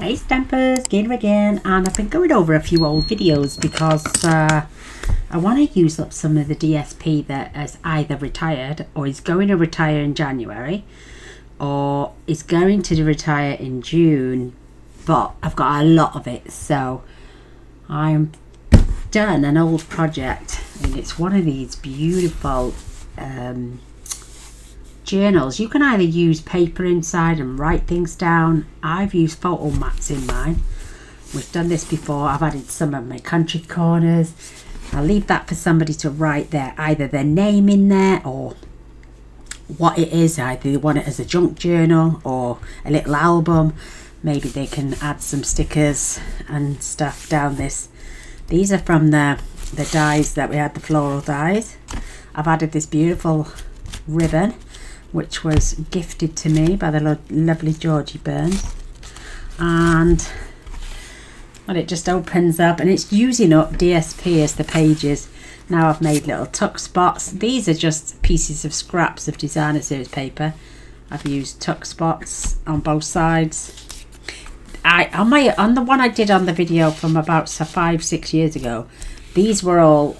Hey Stampers, Gaynor again, and I've been going over a few old videos because I want to use up some of the DSP that is either retired or is going to retire in January or is going to retire in June, but I've got a lot of it, so I'm done an old project, and it's one of these beautiful journals. You can either use paper inside and write things down. I've used photo mats in mine. We've done this before. I've added some of my country corners. I'll leave that for somebody to write either their name in there or what it is. Either they want it as a junk journal or a little album. Maybe they can add some stickers and stuff down this. These are from the dies that we had, the floral dies. I've added this beautiful ribbon which was gifted to me by the lovely Georgie Burns, and well, it just opens up and it's using up DSP as the pages. Now I've made little tuck spots. These are just pieces of scraps of designer series paper. I've used tuck spots on both sides. On the one I did on the video from about 5-6 years ago, these were all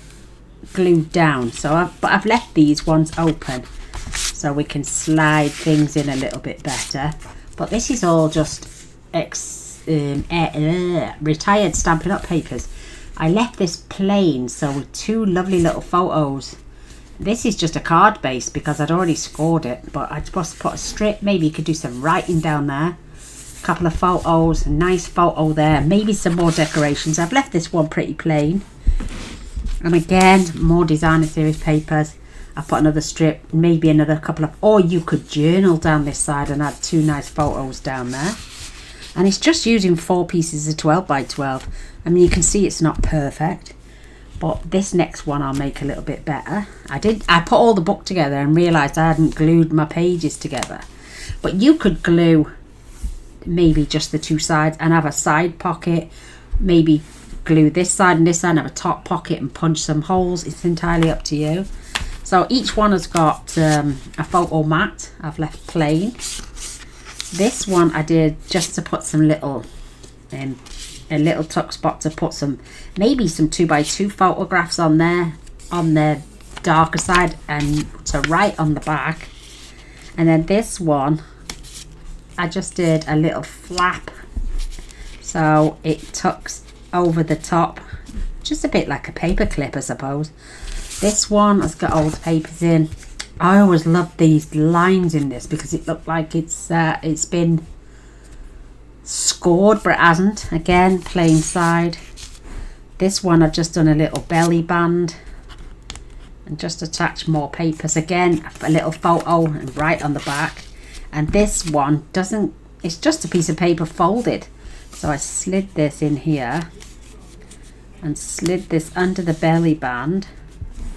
glued down, so I've left these ones open so we can slide things in a little bit better. But this is all just retired Stampin' Up papers. I left this plain, so with two lovely little photos. This is just a card base because I'd already scored it, but I just put a strip. Maybe you could do some writing down there, a couple of photos, a nice photo there, maybe some more decorations. I've left this one pretty plain, and again more designer series papers. I put another strip, maybe another couple of, or you could journal down this side and add two nice photos down there. And it's just using 4 pieces of 12 by 12. I mean, you can see it's not perfect, but this next one I'll make a little bit better. I put all the book together and realised I hadn't glued my pages together. But you could glue maybe just the two sides and have a side pocket, maybe glue this side and this side and have a top pocket and punch some holes. It's entirely up to you. So each one has got a photo mat. I've left plain. This one I did just to put some little, a little tuck spot to put maybe some 2x2 photographs on there, on the darker side, and to write on the back. And then this one, I just did a little flap, so it tucks over the top, just a bit like a paper clip, I suppose. This one has got old papers in. I always love these lines in this because it looked like it's been scored, but it hasn't. Again, plain side. This one I've just done a little belly band and just attached more papers. Again, a little photo and right on the back. And this one doesn't, it's just a piece of paper folded. So I slid this in here and slid this under the belly band.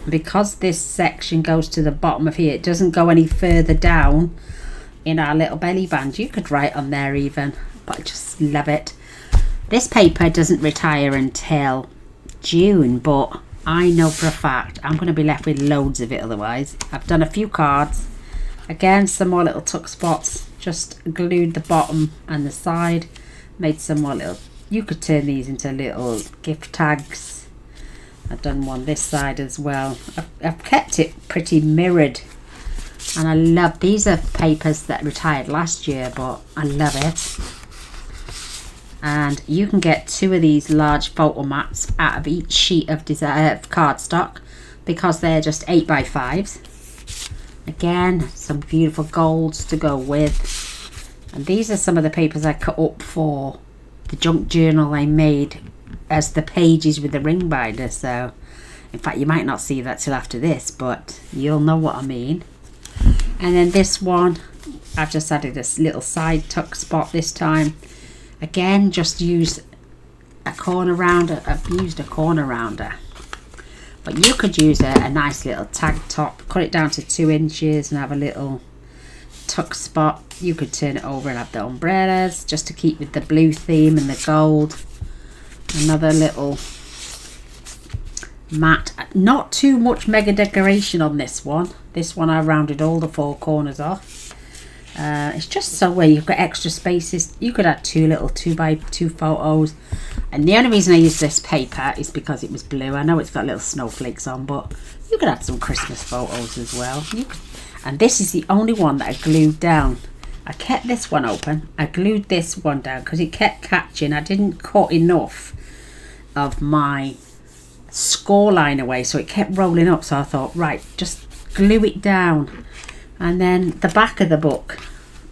Because this section goes to the bottom of here, it doesn't go any further down in our little belly band. You could write on there even, but I just love it. This paper doesn't retire until June, but I know for a fact I'm going to be left with loads of it otherwise. I've done a few cards. Again, some more little tuck spots, just glued the bottom and the side, made some more little, you could turn these into little gift tags. I've done one this side as well. I've kept it pretty mirrored, and I love, these are papers that retired last year, but I love it. And you can get 2 of these large photo mats out of each sheet of cardstock because they're just 8x5s. Again, some beautiful golds to go with. And these are some of the papers I cut up for the junk journal I made as the pages with the ring binder. So in fact you might not see that till after this, but you'll know what I mean. And then this one I've just added a little side tuck spot this time. Again, just use a corner rounder. I've used a corner rounder, but you could use a nice little tag top, cut it down to 2 inches and have a little tuck spot. You could turn it over and have the umbrellas just to keep with the blue theme and the gold. Another little mat. Not too much mega decoration on this one. This one I rounded all the 4 corners off. It's just so where you've got extra spaces. You could add 2 little 2x2 photos. And the only reason I use this paper is because it was blue. I know it's got little snowflakes on, but you could add some Christmas photos as well. And this is the only one that I glued down. I kept this one open. I glued this one down because it kept catching. I didn't cut enough of my score line away, so it kept rolling up. So I thought, right, just glue it down. And then the back of the book,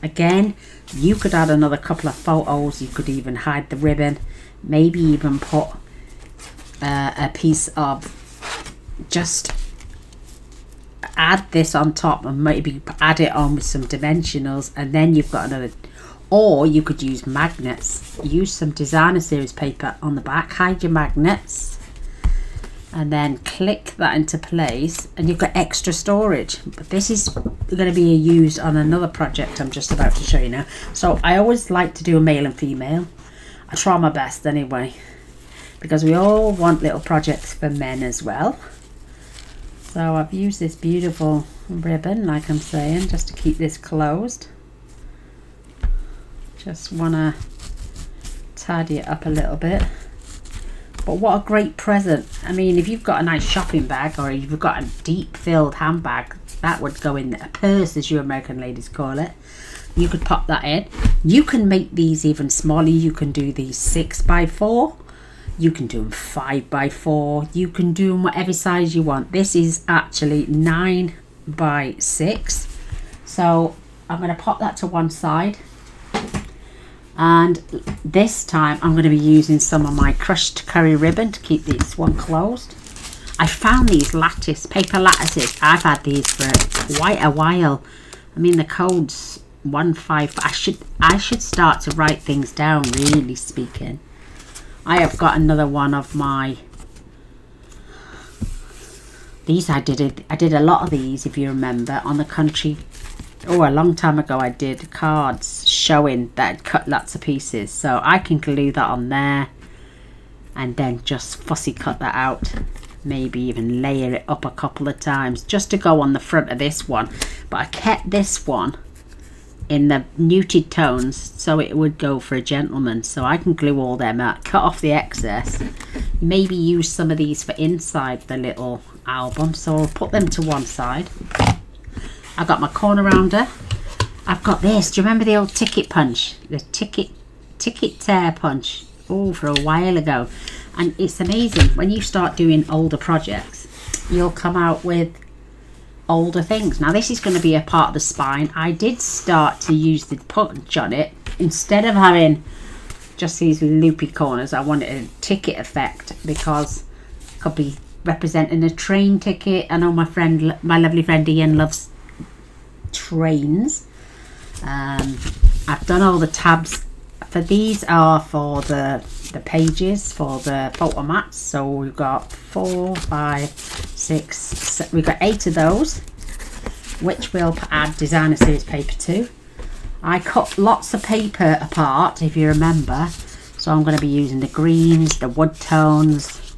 again, you could add another couple of photos. You could even hide the ribbon, maybe even put a piece of, just add this on top and maybe add it on with some dimensionals, and then you've got another. Or you could use magnets. Use some designer series paper on the back, hide your magnets, and then click that into place, and you've got extra storage. But this is going to be used on another project I'm just about to show you now. So I always like to do a male and female. I try my best anyway, because we all want little projects for men as well. So I've used this beautiful ribbon, like I'm saying, just to keep this closed. Just want to tidy it up a little bit. But what a great present. I mean, if you've got a nice shopping bag, or you've got a deep filled handbag, that would go in a purse, as you American ladies call it. You could pop that in. You can make these even smaller. You can do these 6x4. You can do them 5x4. You can do them whatever size you want. This is actually 9x6. So I'm going to pop that to one side. And this time I'm going to be using some of my crushed curry ribbon to keep this one closed. I found these paper lattices. I've had these for quite a while. I mean, the code's 155. I should start to write things down, really speaking. I have got another one of my, these I did a lot of these, if you remember, on the country. Oh, a long time ago I did cards showing that I'd cut lots of pieces. So I can glue that on there and then just fussy cut that out. Maybe even layer it up a couple of times just to go on the front of this one. But I kept this one in the muted tones so it would go for a gentleman. So I can glue all them out, cut off the excess. Maybe use some of these for inside the little album. So I'll put them to one side. I've got my corner rounder. I've got this. Do you remember the old ticket punch? The ticket tear punch. Oh, for a while ago. And it's amazing. When you start doing older projects, you'll come out with older things. Now this is going to be a part of the spine. I did start to use the punch on it. Instead of having just these loopy corners, I wanted a ticket effect, because it could be representing a train ticket. I know my lovely friend Ian loves trains. I've done all the tabs for these are for the pages for the photo mats. So we've got 4, 5, 6, 7, we've got 8 of those, which we'll add designer series paper to. I cut lots of paper apart, if you remember, so I'm going to be using the greens, the wood tones.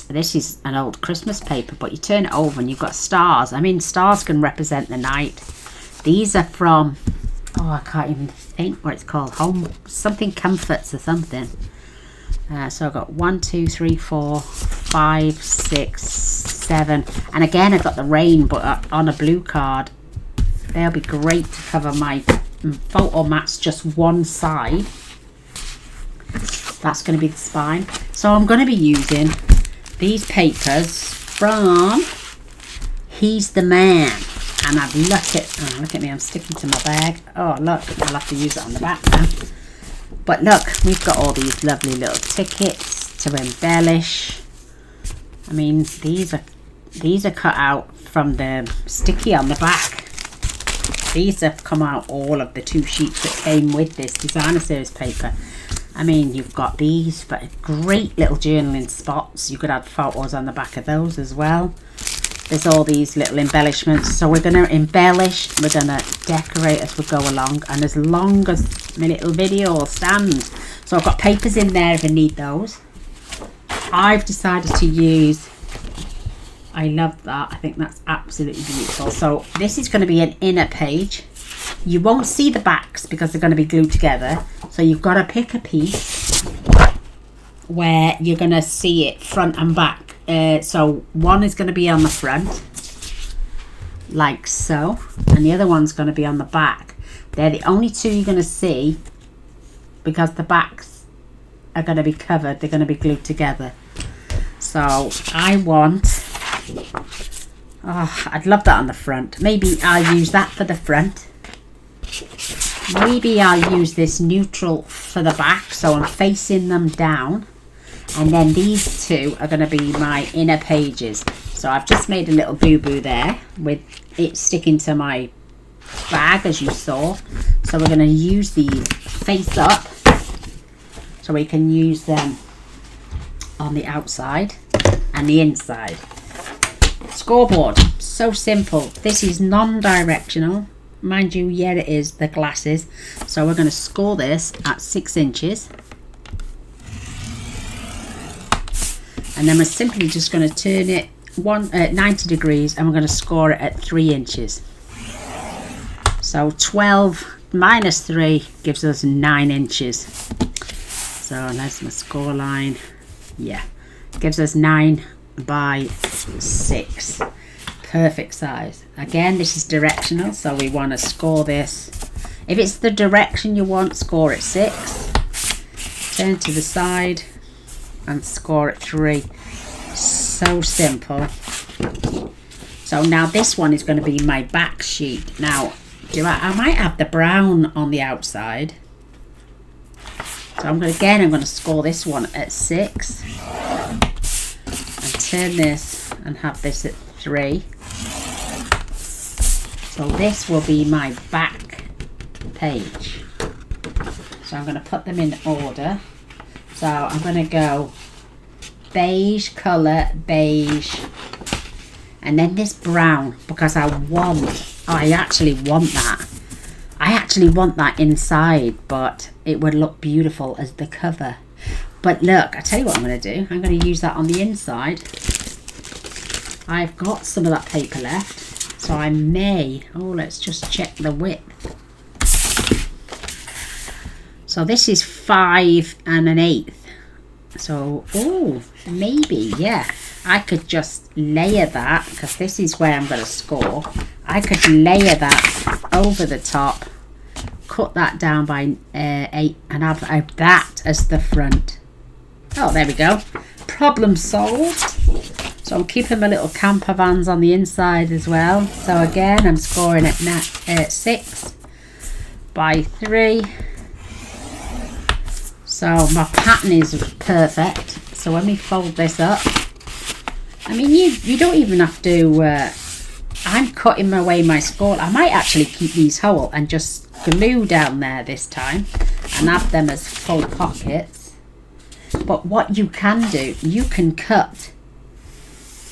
This is an old Christmas paper, but you turn it over and you've got stars. I mean, stars can represent the night. These are from, oh, I can't even think what it's called, home something comforts or something. So I've got 1, 2, 3, 4, 5, 6, 7, and again I've got the rain, but on a blue card. They'll be great to cover my photo mats, just one side. That's going to be the spine. So I'm going to be using these papers from He's the Man. And I've looked at, oh, look at me, I'm sticking to my bag. Oh, look, I'll have to use it on the back now. But look, we've got all these lovely little tickets to embellish. I mean, these are cut out from the sticky on the back. These have come out all of the 2 sheets that came with this designer series paper. I mean, you've got these, but great little journaling spots. You could add photos on the back of those as well. There's all these little embellishments. So we're going to embellish, we're going to decorate as we go along. And as long as my little video will stand. So I've got papers in there if I need those. I've decided to use, I love that. I think that's absolutely beautiful. So this is going to be an inner page. You won't see the backs because they're going to be glued together. So you've got to pick a piece where you're going to see it front and back. So one is going to be on the front, like so, and the other one's going to be on the back. They're the only two you're going to see because the backs are going to be covered. They're going to be glued together. So I want, oh, I'd love that on the front. Maybe I'll use that for the front. Maybe I'll use this neutral for the back, so I'm facing them down. And then these two are going to be my inner pages. So I've just made a little boo-boo there with it sticking to my bag, as you saw. So we're going to use these face up, so we can use them on the outside and the inside. Scoreboard, so simple. This is non-directional. Mind you, yeah, it is the glasses. So we're going to score this at 6 inches. And then we're simply just going to turn it 90 degrees, and we're going to score it at 3 inches. So 12 minus 3 gives us 9 inches. So that's my score line. Yeah, gives us 9 by 6. Perfect size. Again, this is directional, so we want to score this. If it's the direction you want, score at 6. Turn to the side and score at 3. So simple. So now this one is going to be my back sheet. Now, I might have the brown on the outside. So I'm going to score this one at 6. And turn this and have this at 3. So this will be my back page. So I'm going to put them in order. So I'm going to go beige colour, beige, and then this brown, because I actually want that. I actually want that inside, but it would look beautiful as the cover. But look, I tell you what I'm going to do. I'm going to use that on the inside. I've got some of that paper left. So I may, let's just check the width. So this is 5 1/8. So, maybe, yeah. I could just layer that, because this is where I'm going to score. I could layer that over the top, cut that down by 8, and have that as the front. Oh, there we go. Problem solved. So I'm keeping my little camper vans on the inside as well. So again, I'm scoring at 6 by 3. So my pattern is perfect. So when we fold this up, I mean, you don't even have to, I'm cutting away my score. I might actually keep these whole and just glue down there this time and have them as full pockets. But what you can do, you can cut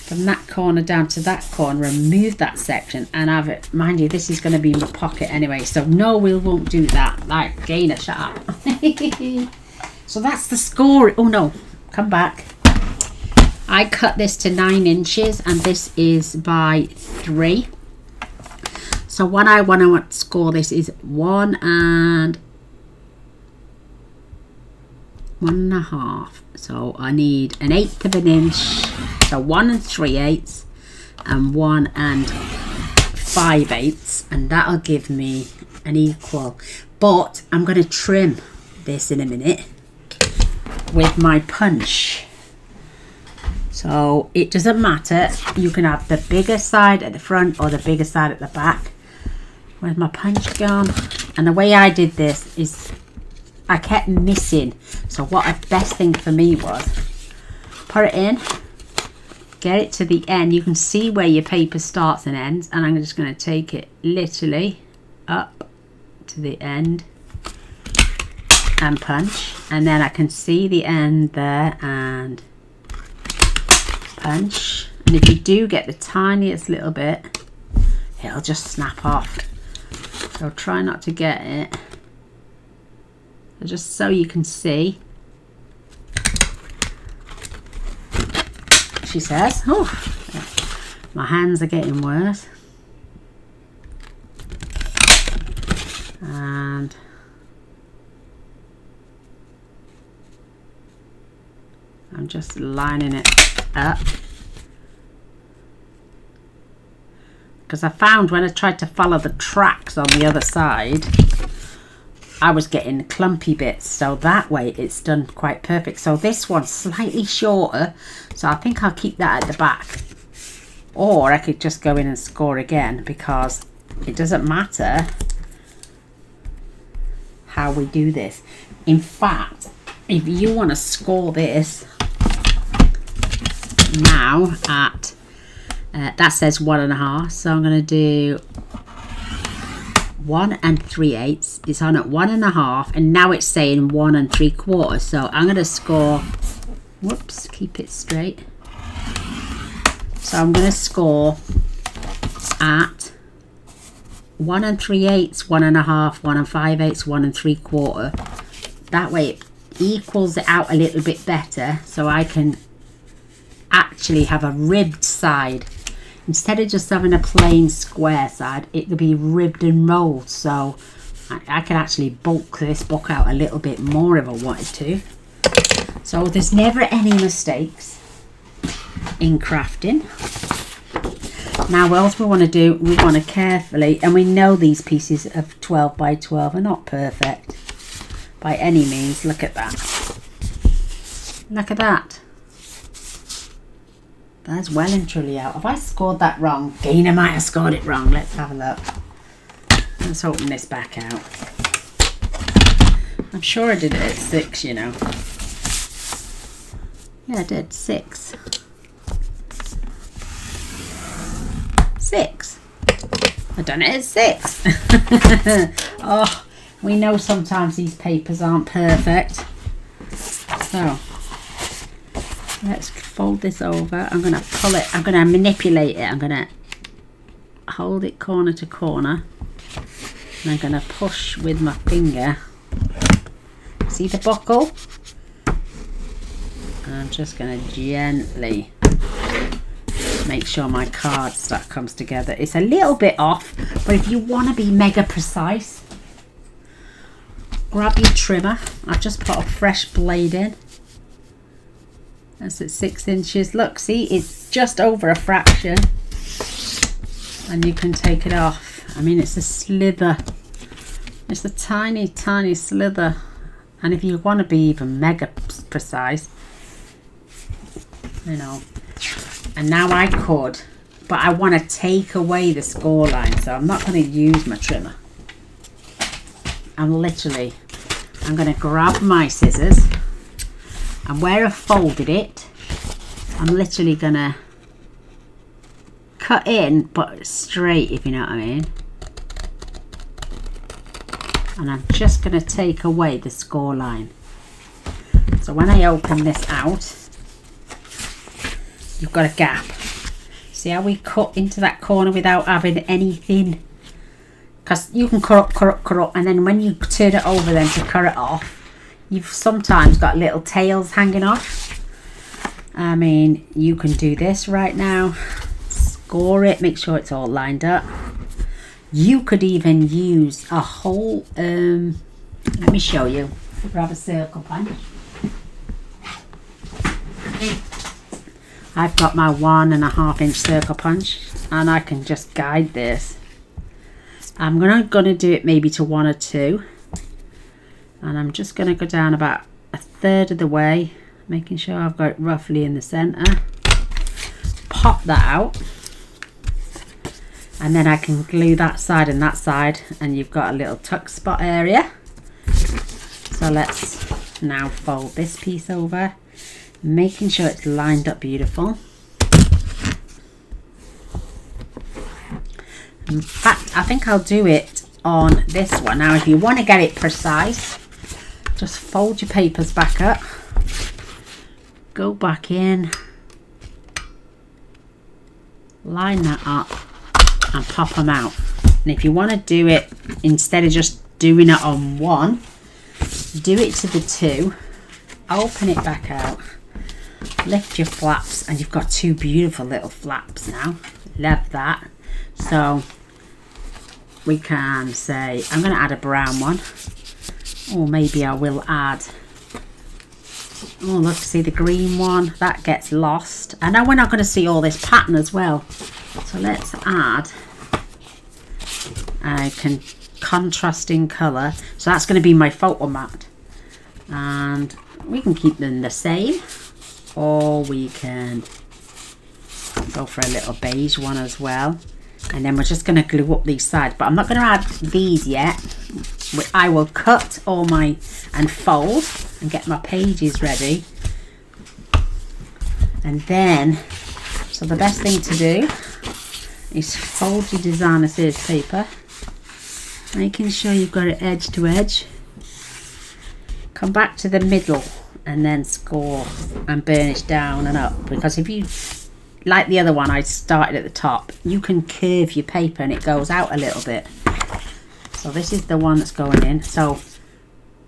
from that corner down to that corner, remove that section and have it. Mind you, this is going to be my pocket anyway, so no, we won't do that. Like, Gaynor, shut up. So that's the score. Oh no, come back. I cut this to 9 inches and this is by 3. So what I want to score this is 1 1.5. So I need 1/8 of an inch. So 1 3/8 and 1 5/8, and that'll give me an equal. But I'm going to trim this in a minute with my punch. So it doesn't matter. You can have the bigger side at the front or the bigger side at the back. Where's my punch gone? And the way I did this is I kept missing. So what the best thing for me was put it in, get it to the end. You can see where your paper starts and ends, and I'm just going to take it literally up to the end and punch, and then I can see the end there and punch. And if you do get the tiniest little bit, it'll just snap off. So try not to get it, just so you can see. She says, oh, my hands are getting worse. just lining it up. Because I found when I tried to follow the tracks on the other side, I was getting clumpy bits. So that way it's done quite perfect. So this one's slightly shorter. So I think I'll keep that at the back. Or I could just go in and score again, because it doesn't matter how we do this. In fact, if you want to score this now at that says 1.5, so I'm going to do 1 3/8. It's on at 1.5, and now it's saying 1 3/4. So I'm going to score, whoops, keep it straight. So I'm going to score at 1 3/8, 1.5, 1 5/8, 1 3/4. That way it equals it out a little bit better, so I can actually have a ribbed side. Instead of just having a plain square side, it could be ribbed and rolled. So I can actually bulk this book out a little bit more if I wanted to. So there's never any mistakes in crafting. Now what else we want to do, we want to carefully, and we know these pieces of 12 by 12 are not perfect by any means. Look at that. Look at that. That's well and truly out. Have I scored that wrong? Gaynor might have scored it wrong. Let's have a look. Let's open this back out. I'm sure I did it at 6, you know. Yeah, I did. 6. 6. I've done it at 6. Oh, we know sometimes these papers aren't perfect. So let's fold this over. I'm going to pull it. I'm going to manipulate it. I'm going to hold it corner to corner. And I'm going to push with my finger. See the buckle? And I'm just going to gently make sure my card stack comes together. It's a little bit off, but if you want to be mega precise, grab your trimmer. I've just put a fresh blade in. That's at 6 inches. Look, see, it's just over a fraction. And you can take it off. I mean, it's a slither. It's a tiny, tiny slither. And if you want to be even mega precise, you know. And now I could, but I want to take away the score line. So I'm not going to use my trimmer. I'm going to grab my scissors. And where I've folded it, I'm literally going to cut in, but straight, if you know what I mean. And I'm just going to take away the score line. So when I open this out, you've got a gap. See how we cut into that corner without having anything? Because you can cut up, and then when you turn it over then to cut it off, you've sometimes got little tails hanging off. I mean, you can do this right now. Score it, make sure it's all lined up. You could even use a whole, let me show you. Grab a circle punch. I've got my 1.5 inch circle punch, and I can just guide this. I'm gonna do it maybe to 1 or 2. And I'm just going to go down about 1/3 of the way, making sure I've got it roughly in the center. Pop that out. And then I can glue that side and that side, and you've got a little tuck spot area. So let's now fold this piece over, making sure it's lined up beautiful. In fact, I think I'll do it on this one. Now, if you want to get it precise, just fold your papers back up, go back in, line that up and pop them out. And if you want to do it, instead of just doing it on one, do it to the 2, open it back out, lift your flaps, and you've got 2 beautiful little flaps now. Love that. So we can say, I'm going to add a brown one. Or maybe I will add Oh, look, see the green one? That gets lost. I know we're not going to see all this pattern as well. So let's add a contrasting colour. So that's going to be my photo mat. And we can keep them the same. Or we can go for a little beige one as well. And then we're just going to glue up these sides. But I'm not going to add these yet. I will cut all my and fold and get my pages ready. And then, so the best thing to do is fold your designer series paper, making sure you've got it edge to edge. Come back to the middle and then score and burnish down and up, because if you, like the other one I started at the top, you can curve your paper and it goes out a little bit. So this is the one that's going in. So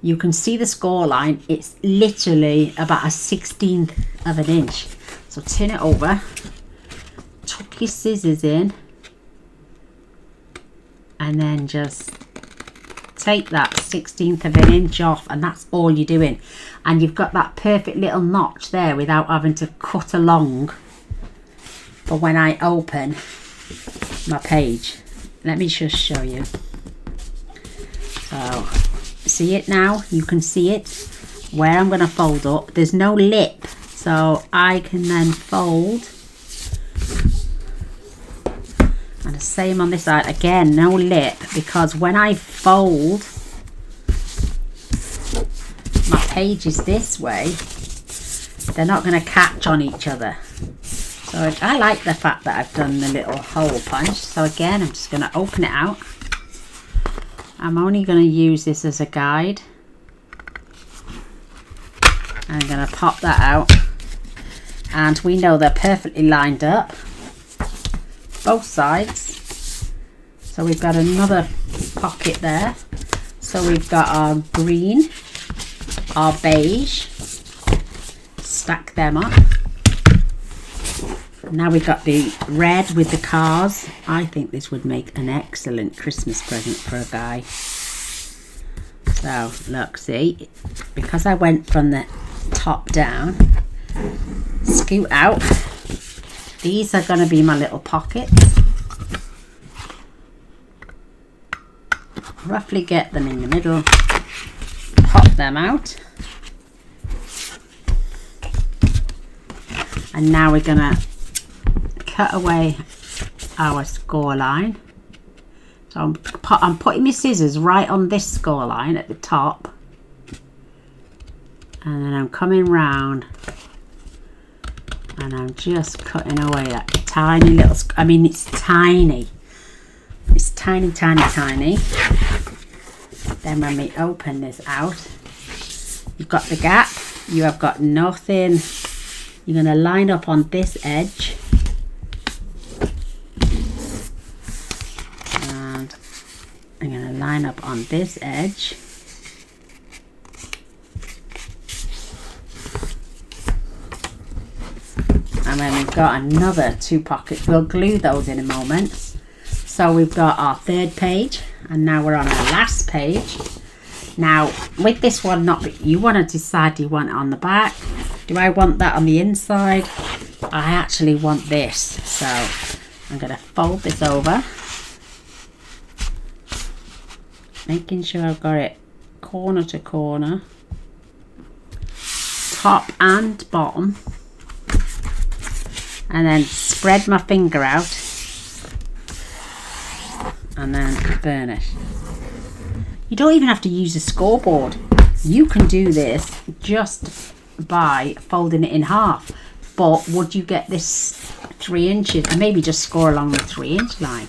you can see the score line. It's literally about a 1/16 of an inch. So turn it over, tuck your scissors in, and then just take that 1/16 of an inch off, and that's all you're doing. And you've got that perfect little notch there without having to cut along for when I open my page. Let me just show you. So see it now? You can see it where I'm going to fold up. There's no lip, so I can then fold. And the same on this side. Again, no lip, because when I fold my pages this way, they're not going to catch on each other. So I like the fact that I've done the little hole punch. So again, I'm just going to open it out. I'm only going to use this as a guide. I'm going to pop that out. And we know they're perfectly lined up, both sides. So we've got another pocket there. So we've got our green, our beige. Stack them up. Now we've got the red with the cars. I think this would make an excellent Christmas present for a guy. So look, see, because I went from the top down, scoot out. These are going to be my little pockets. Roughly get them in the middle, pop them out. And now we're going to cut away our score line. So I'm putting my scissors right on this score line at the top, and then I'm coming round and I'm just cutting away that tiny little, I mean it's tiny, tiny. Then when we open this out, you've got the gap, you have got nothing. You're going to line up on this edge, and I'm going to line up on this edge, and then we've got another two pockets. We'll glue those in a moment. So we've got our third page, and now we're on our last page. Now with this one, you want to decide, do you want it on the back? Do I want that on the inside? I actually want this. So I'm going to fold this over, making sure I've got it corner to corner, top and bottom, and then spread my finger out and then burnish. You don't even have to use a scoreboard. You can do this just by folding it in half. But would you get this 3 inches? And maybe just score along the 3-inch line.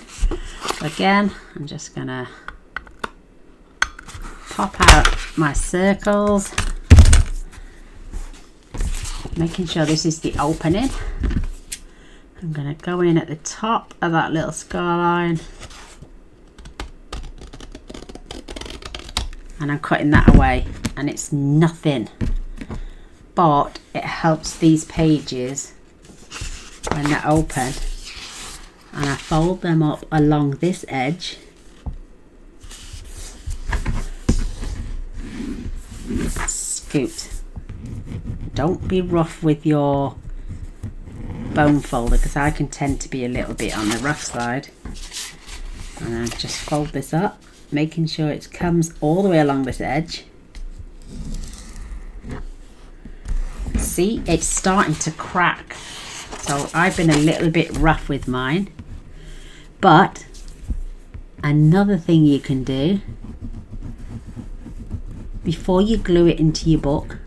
So again, I'm just gonna pop out my circles, making sure this is the opening. I'm gonna go in at the top of that little score line, and I'm cutting that away, and it's nothing, but it helps these pages when they're open. And I fold them up along this edge, scoot, Don't be rough with your bone folder, because I can tend to be a little bit on the rough side. And I just fold this up, making sure it comes all the way along this edge. See, it's starting to crack. So I've been a little bit rough with mine. But another thing you can do before you glue it into your book,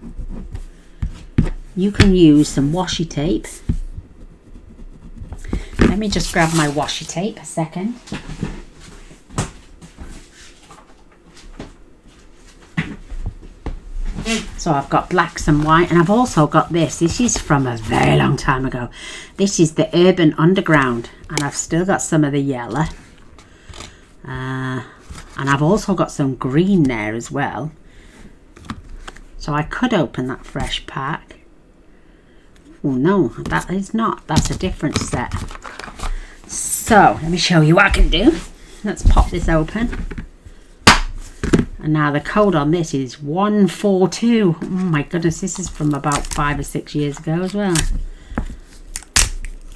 you can use some washi tape. Let me just grab my washi tape a second. So I've got blacks and white, and I've also got this. This is from a very long time ago. This is the Urban Underground, and I've still got some of the yellow. And I've also got some green there as well. So I could open that fresh pack. Oh no, that is not. That's a different set. So let me show you what I can do. Let's pop this open. And now the code on this is 142. Oh my goodness, this is from about 5 or 6 years ago as well.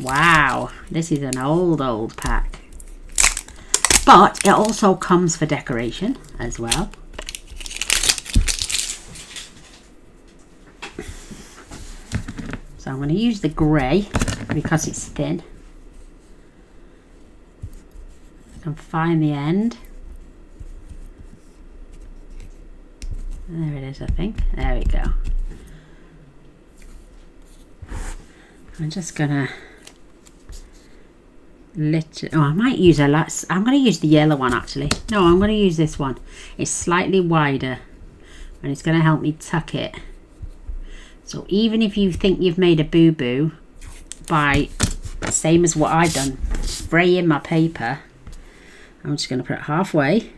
Wow, this is an old pack. But it also comes for decoration as well. So I'm going to use the grey because it's thin. I can find the end. There it is, I think. There we go. I'm just gonna I might use a lot. I'm gonna use the yellow one actually. No, I'm gonna use this one. It's slightly wider and it's gonna help me tuck it. So even if you think you've made a boo-boo by same as what I've done, fraying my paper, I'm just gonna put it halfway.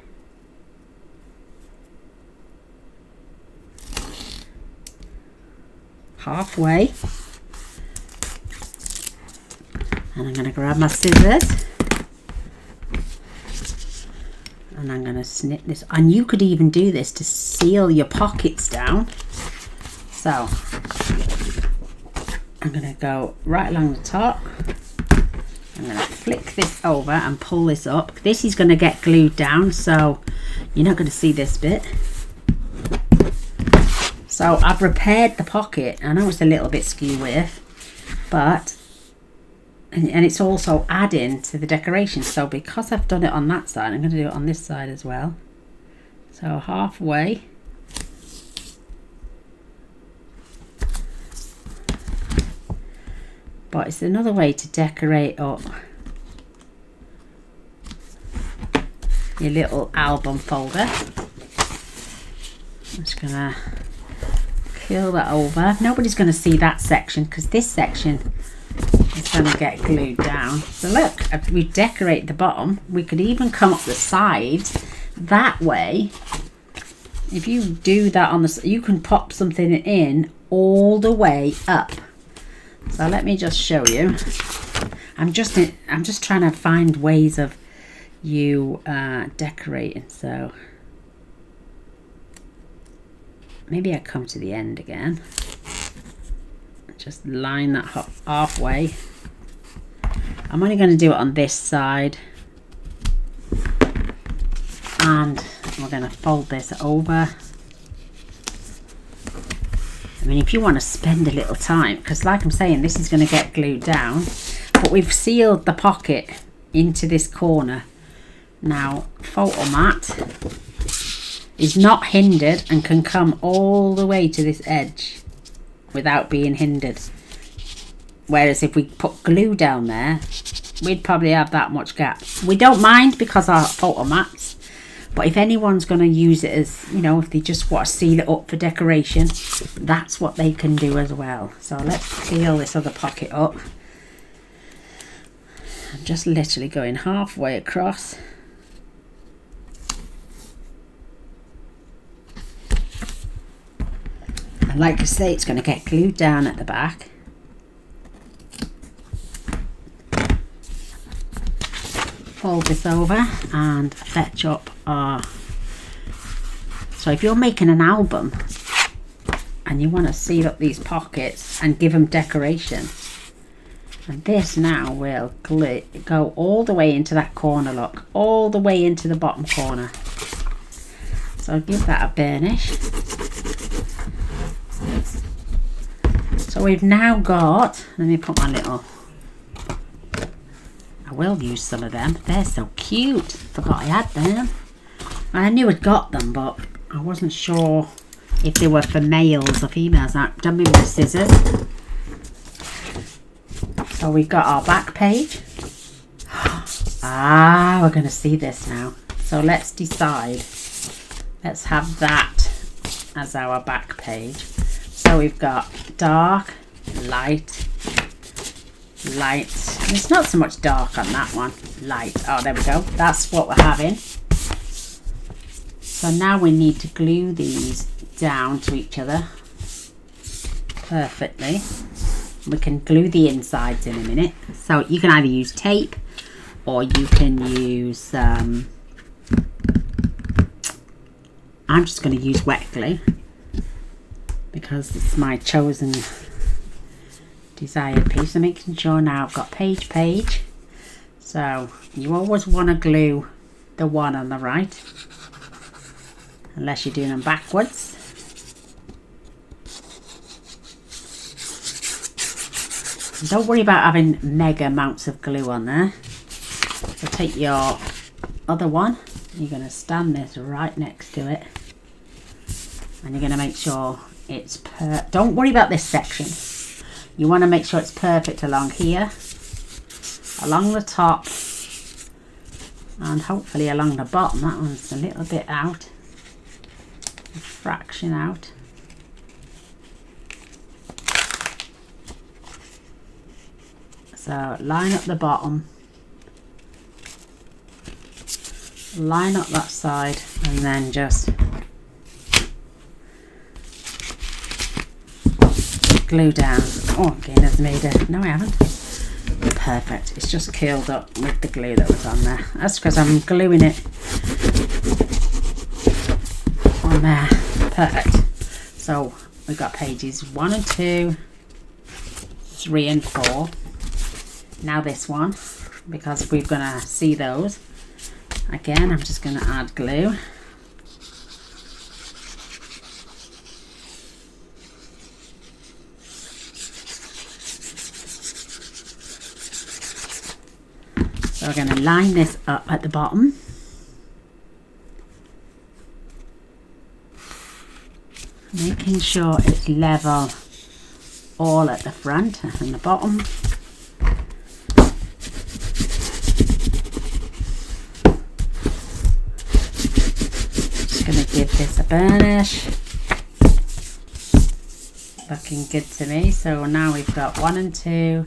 Halfway, and I'm going to grab my scissors and I'm going to snip this, and you could even do this to seal your pockets down. So I'm going to go right along the top. I'm going to flick this over and pull this up. This is going to get glued down, so you're not going to see this bit. So I've repaired the pocket. I know it's a little bit skew with, but, and it's also adding to the decoration. So because I've done it on that side, I'm going to do it on this side as well. So halfway. But it's another way to decorate up your little album folder. I'm just going to curl that over. Nobody's going to see that section because this section is going to get glued down. So look, if we decorate the bottom, we could even come up the sides that way. If you do that on the, you can pop something in all the way up. So let me just show you. I'm just trying to find ways of you decorating. So maybe I come to the end again. Just line that halfway. I'm only going to do it on this side. And we're going to fold this over. I mean, if you want to spend a little time, because like I'm saying, this is going to get glued down, but we've sealed the pocket into this corner. Now, photo mat is not hindered and can come all the way to this edge without being hindered. Whereas if we put glue down there, we'd probably have that much gap. We don't mind because our photo mats, but if anyone's going to use it as, you know, if they just want to seal it up for decoration, that's what they can do as well. So let's seal this other pocket up. I'm just literally going halfway across. And like I say, it's going to get glued down at the back. Fold this over and fetch up our, so if you're making an album, and you want to seal up these pockets and give them decoration. And this now will go all the way into that corner, look, all the way into the bottom corner. So I'll give that a burnish. So we've now got, let me put my little, I will use some of them. They're so cute. Forgot I had them. I knew I'd got them, but I wasn't sure if they were for males or females. I've done with my scissors. So we've got our back page. Ah, we're going to see this now. So let's decide. Let's have that as our back page. So we've got dark, light, light. It's not so much dark on that one. Light. Oh, there we go. That's what we're having. So now we need to glue these down to each other perfectly. We can glue the insides in a minute. So you can either use tape or you can use, I'm just going to use wet glue because it's my chosen desired piece. So making sure now I've got page. So you always want to glue the one on the right, unless you're doing them backwards. Don't worry about having mega amounts of glue on there. So take your other one, you're going to stand this right next to it, and you're going to make sure it's don't worry about this section. You want to make sure it's perfect along here, along the top, and hopefully along the bottom. That one's a little bit out, a fraction out. So line up the bottom, line up that side, and then just glue down. Oh, Gaynor's made it. No, I haven't. Perfect. It's just curled up with the glue that was on there. That's because I'm gluing it on there. Perfect. So we've got pages 1 and 2, 3 and 4. Now this one, because we're going to see those. Again, I'm just going to add glue. So we're going to line this up at the bottom. Making sure it's level all at the front and the bottom. Just going to give this a burnish. Looking good to me. So now we've got 1 and 2,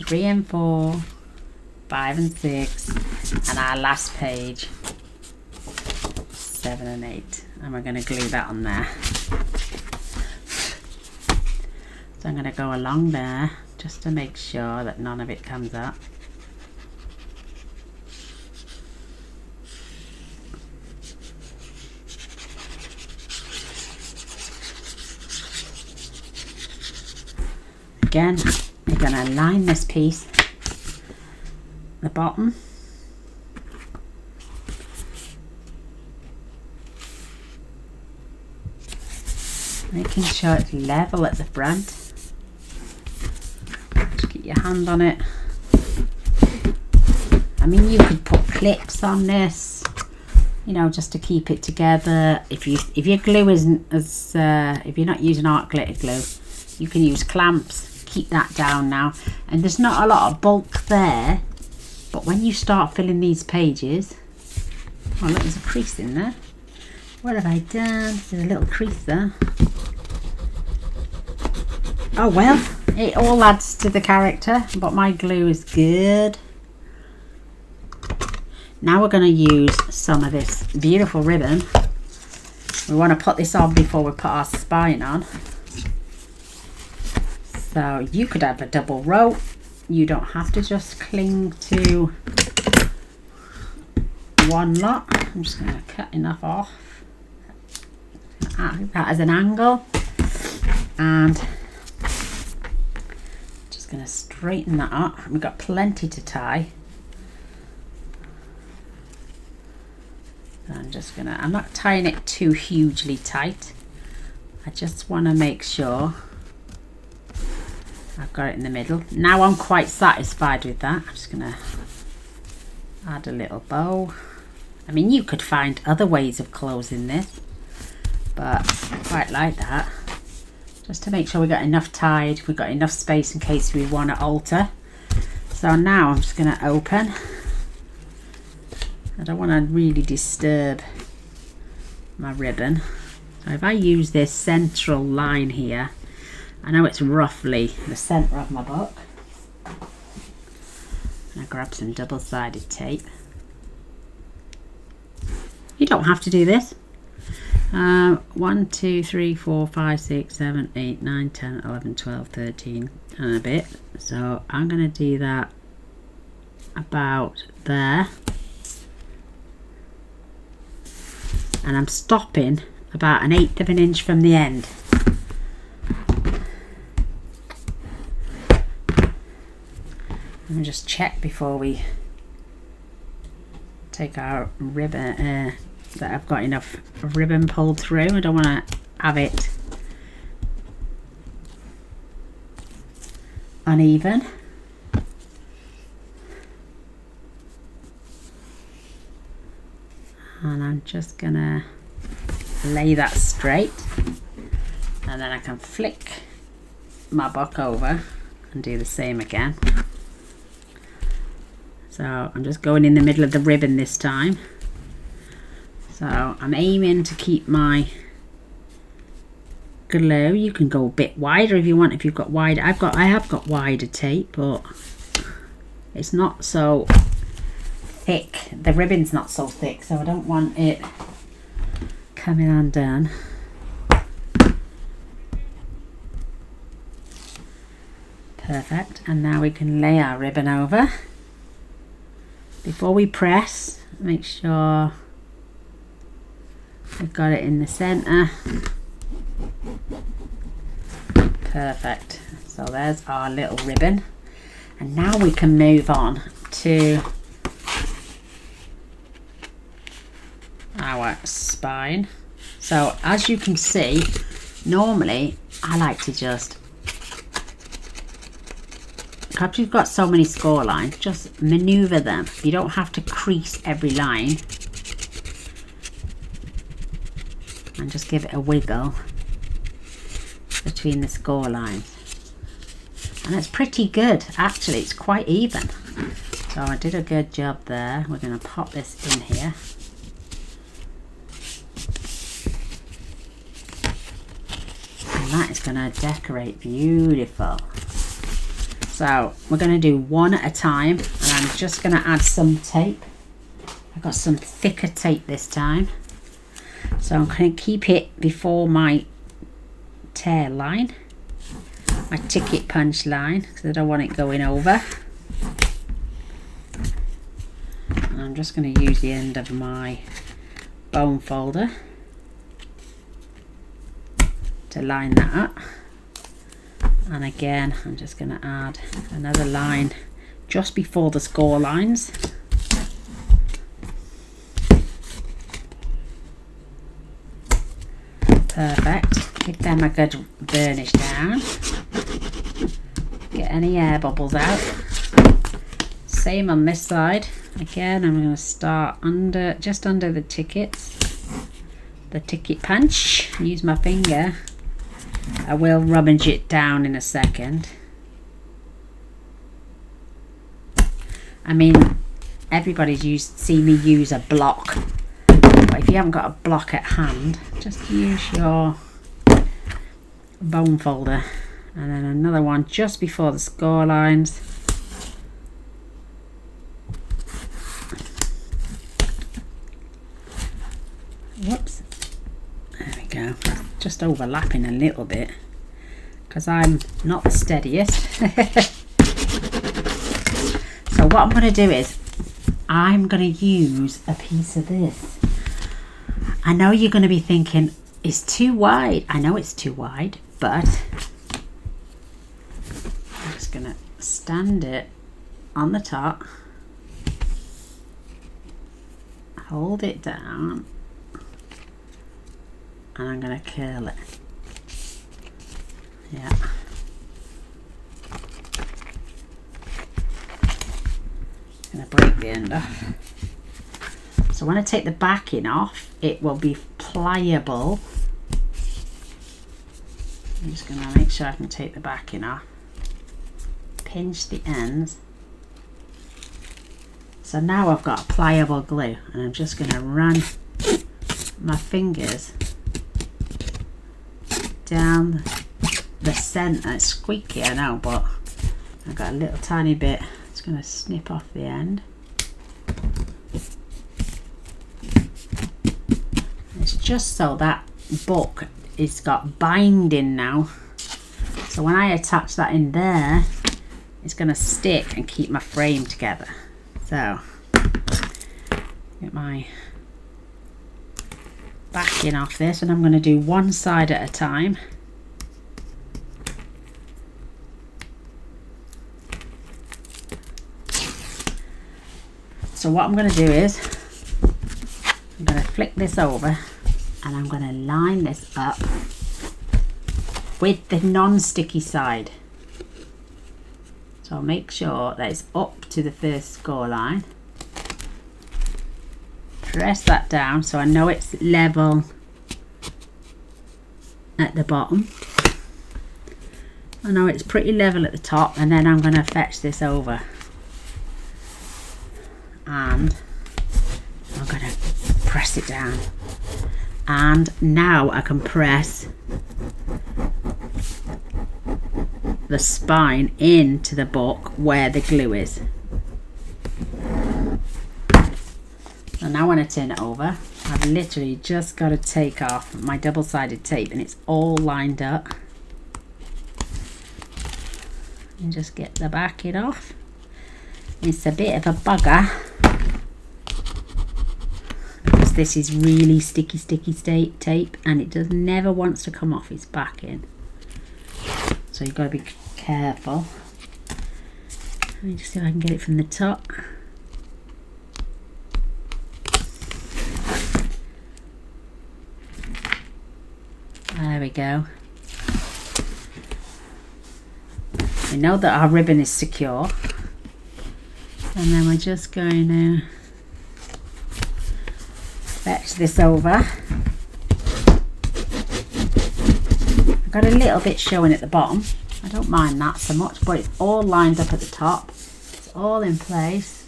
3 and 4, 5 and 6, and our last page 7 and 8, and we're going to glue that on there. So I'm going to go along there just to make sure that none of it comes up. Again, you're going to line this piece, the bottom, making sure it's level at the front. Just get your hand on it. I mean, you could put clips on this, you know, just to keep it together. If your glue isn't as if you're not using art glitter glue, you can use clamps. Keep that down now. And there's not a lot of bulk there, but when you start filling these pages, oh look, there's a crease in there. What have I done? There's a little crease there. Oh well, it all adds to the character, but my glue is good. Now we're going to use some of this beautiful ribbon. We want to put this on before we put our spine on. So you could have a double row. You don't have to just cling to one lot. I'm just going to cut enough off. Add that as an angle. And just going to straighten that up. We've got plenty to tie. I'm not tying it too hugely tight. I just want to make sure I've got it in the middle. Now I'm quite satisfied with that. I'm just going to add a little bow. I mean, you could find other ways of closing this, but I quite like that. Just to make sure we got enough tied, we've got enough space in case we want to alter. So now I'm just going to open. I don't want to really disturb my ribbon. So if I use this central line here, I know it's roughly the centre of my book. I grab some double-sided tape. You don't have to do this. 1, 2, 3, 4, 5, 6, 7, 8, 9, 10, 11, 12, 13 and a bit. So I'm going to do that about there. And I'm stopping about 1/8 of an inch from the end. Let me just check before we take our ribbon that I've got enough ribbon pulled through. I don't want to have it uneven. And I'm just gonna lay that straight, and then I can flick my book over and do the same again. So I'm just going in the middle of the ribbon this time. So I'm aiming to keep my glue. You can go a bit wider if you want, if you've got wider. I have got wider tape, but it's not so thick. The ribbon's not so thick, so I don't want it coming undone. Perfect. And now we can lay our ribbon over. Before we press, make sure we've got it in the center. Perfect. So there's our little ribbon, and now we can move on to our spine. So as you can see, normally I like to just, because you've got so many score lines, just maneuver them. You don't have to crease every line, and just give it a wiggle between the score lines, and it's pretty good actually. It's quite even, so I did a good job there. We're going to pop this in here. That is going to decorate beautiful. So we're going to do one at a time, and I'm just going to add some tape. I've got some thicker tape this time, so I'm going to keep it before my tear line, my ticket punch line, because I don't want it going over. And I'm just going to use the end of my bone folder to line that up, and again I'm just going to add another line just before the score lines. Perfect. Give them a good burnish down, get any air bubbles out. Same on this side. Again, I'm going to start just under the tickets, the ticket punch. Use my finger. I will rummage it down in a second. I mean, everybody's seen me use a block, but if you haven't got a block at hand, just use your bone folder, and then another one just before the score lines. Whoops. There we go. Just overlapping a little bit because I'm not the steadiest. So what I'm going to do is I'm going to use a piece of this. I know you're going to be thinking it's too wide. I know it's too wide, but I'm just going to stand it on the top, hold it down, and I'm going to curl it. Yeah. I'm going to break the end off. So when I take the backing off, it will be pliable. I'm just going to make sure I can take the backing off. Pinch the ends. So now I've got a pliable glue, and I'm just going to run my fingers down the centre. It's squeaky, I know, but I've got a little tiny bit. It's going to snip off the end. It's just so that book is got binding now. So when I attach that in there, it's going to stick and keep my frame together. So, get my backing off this, and I'm going to do one side at a time. So what I'm going to do is, I'm going to flick this over, and I'm going to line this up with the non-sticky side. So make sure that it's up to the first score line. Press that down so I know it's level at the bottom. I know it's pretty level at the top, and then I'm going to fetch this over. And I'm going to press it down. And now I can press the spine into the book where the glue is. And now when I turn it over, I've literally just got to take off my double-sided tape, and it's all lined up. And just get the backing off. It's a bit of a bugger because this is really sticky tape, and it never wants to come off its backing. So you've got to be careful. Let me just see if I can get it from the top. There we go. We know that our ribbon is secure, and then we're just going to fetch this over. I've got a little bit showing at the bottom. I don't mind that so much, but it's all lined up at the top. It's all in place.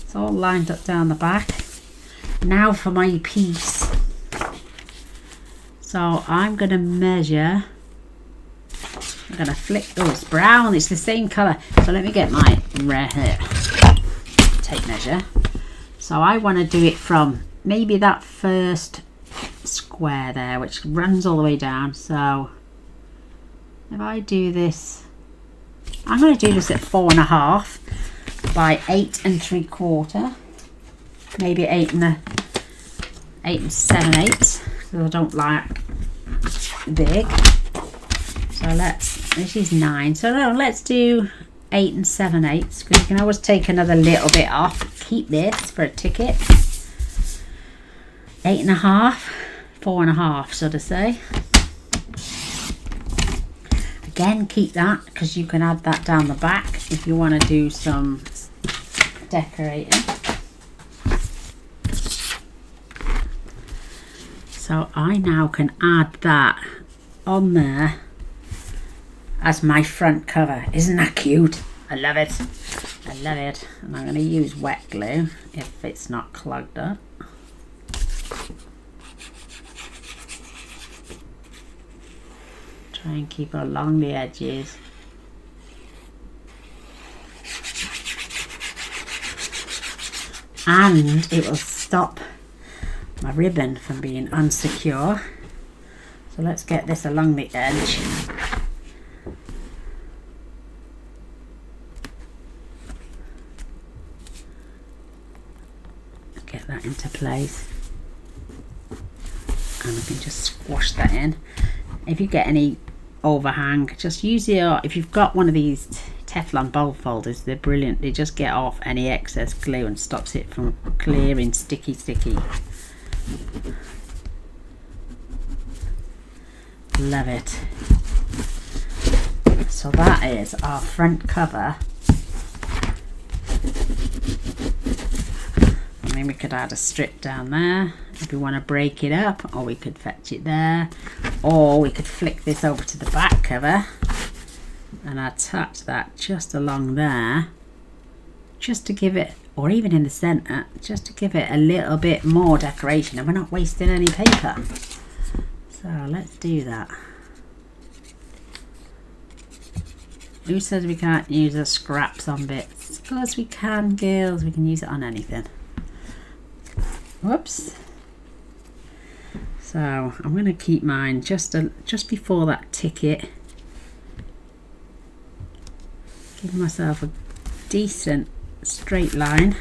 It's all lined up down the back. Now for my piece. So I'm going to measure. I'm going to flick. Oh, it's brown. It's the same colour. So let me get my red tape measure. So I want to do it from maybe that first square there, which runs all the way down. So if I do this, I'm going to do this at 4.5 by 8 3/4, maybe 8 7/8, because I don't like big. So this is 9. So no, let's do 8 7/8, because you can always take another little bit off. Keep this for a ticket. 8.5, 4.5, so to say. Again, keep that, because you can add that down the back if you want to do some decorating. So I now can add that on there as my front cover. Isn't that cute? I love it. I love it. And I'm going to use wet glue if it's not clogged up. Try and keep it along the edges. And it will stop my ribbon from being unsecure. So let's get this along the edge. Get that into place. And we can just squash that in. If you get any overhang. Just use your, if you've got one of these Teflon bowl folders, they're brilliant. They just get off any excess glue and stops it from clearing sticky. Love it. So that is our front cover. I mean, we could add a strip down there if we want to break it up, or we could fetch it there, or we could flick this over to the back cover and attach that just along there, just to give it, or even in the center, just to give it a little bit more decoration, and we're not wasting any paper. So let's do that. Who says we can't use the scraps on bits? Of course we can, girls. We can use it on anything. Whoops. So I'm going to keep mine just before that ticket. Give myself a decent straight line.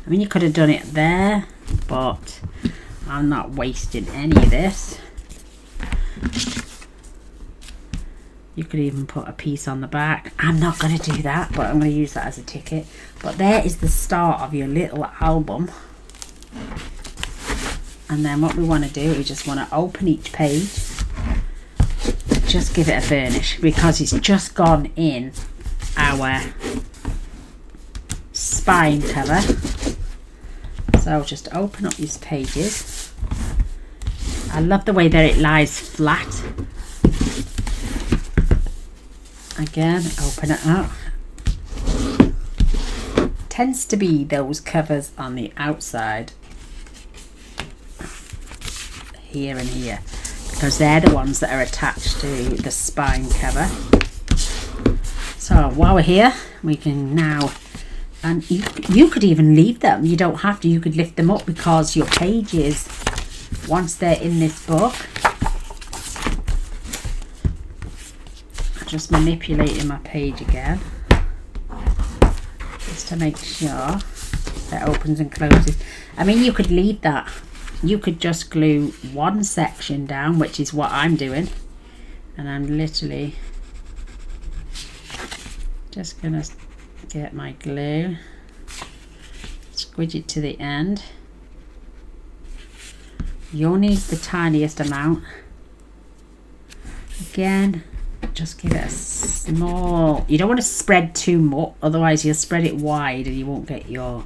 I mean, you could have done it there, but I'm not wasting any of this. You could even put a piece on the back. I'm not going to do that, but I'm going to use that as a ticket. But there is the start of your little album. And then what we want to do is just want to open each page. Just give it a furnish, because it's just gone in our spine cover. So just open up these pages. I love the way that it lies flat. Again, open it up. Tends to be those covers on the outside, here and here, because they're the ones that are attached to the spine cover. So while we're here, we can now, and you could even leave them. You don't have to. You could lift them up, because your pages, once they're in this book, just manipulating my page again just to make sure that opens and closes. I mean, you could leave that. You could just glue one section down, which is what I'm doing, and I'm literally just gonna get my glue, squidge it to the end. You'll need the tiniest amount. Again, just give it a small, you don't want to spread too much, otherwise you'll spread it wide and you won't get your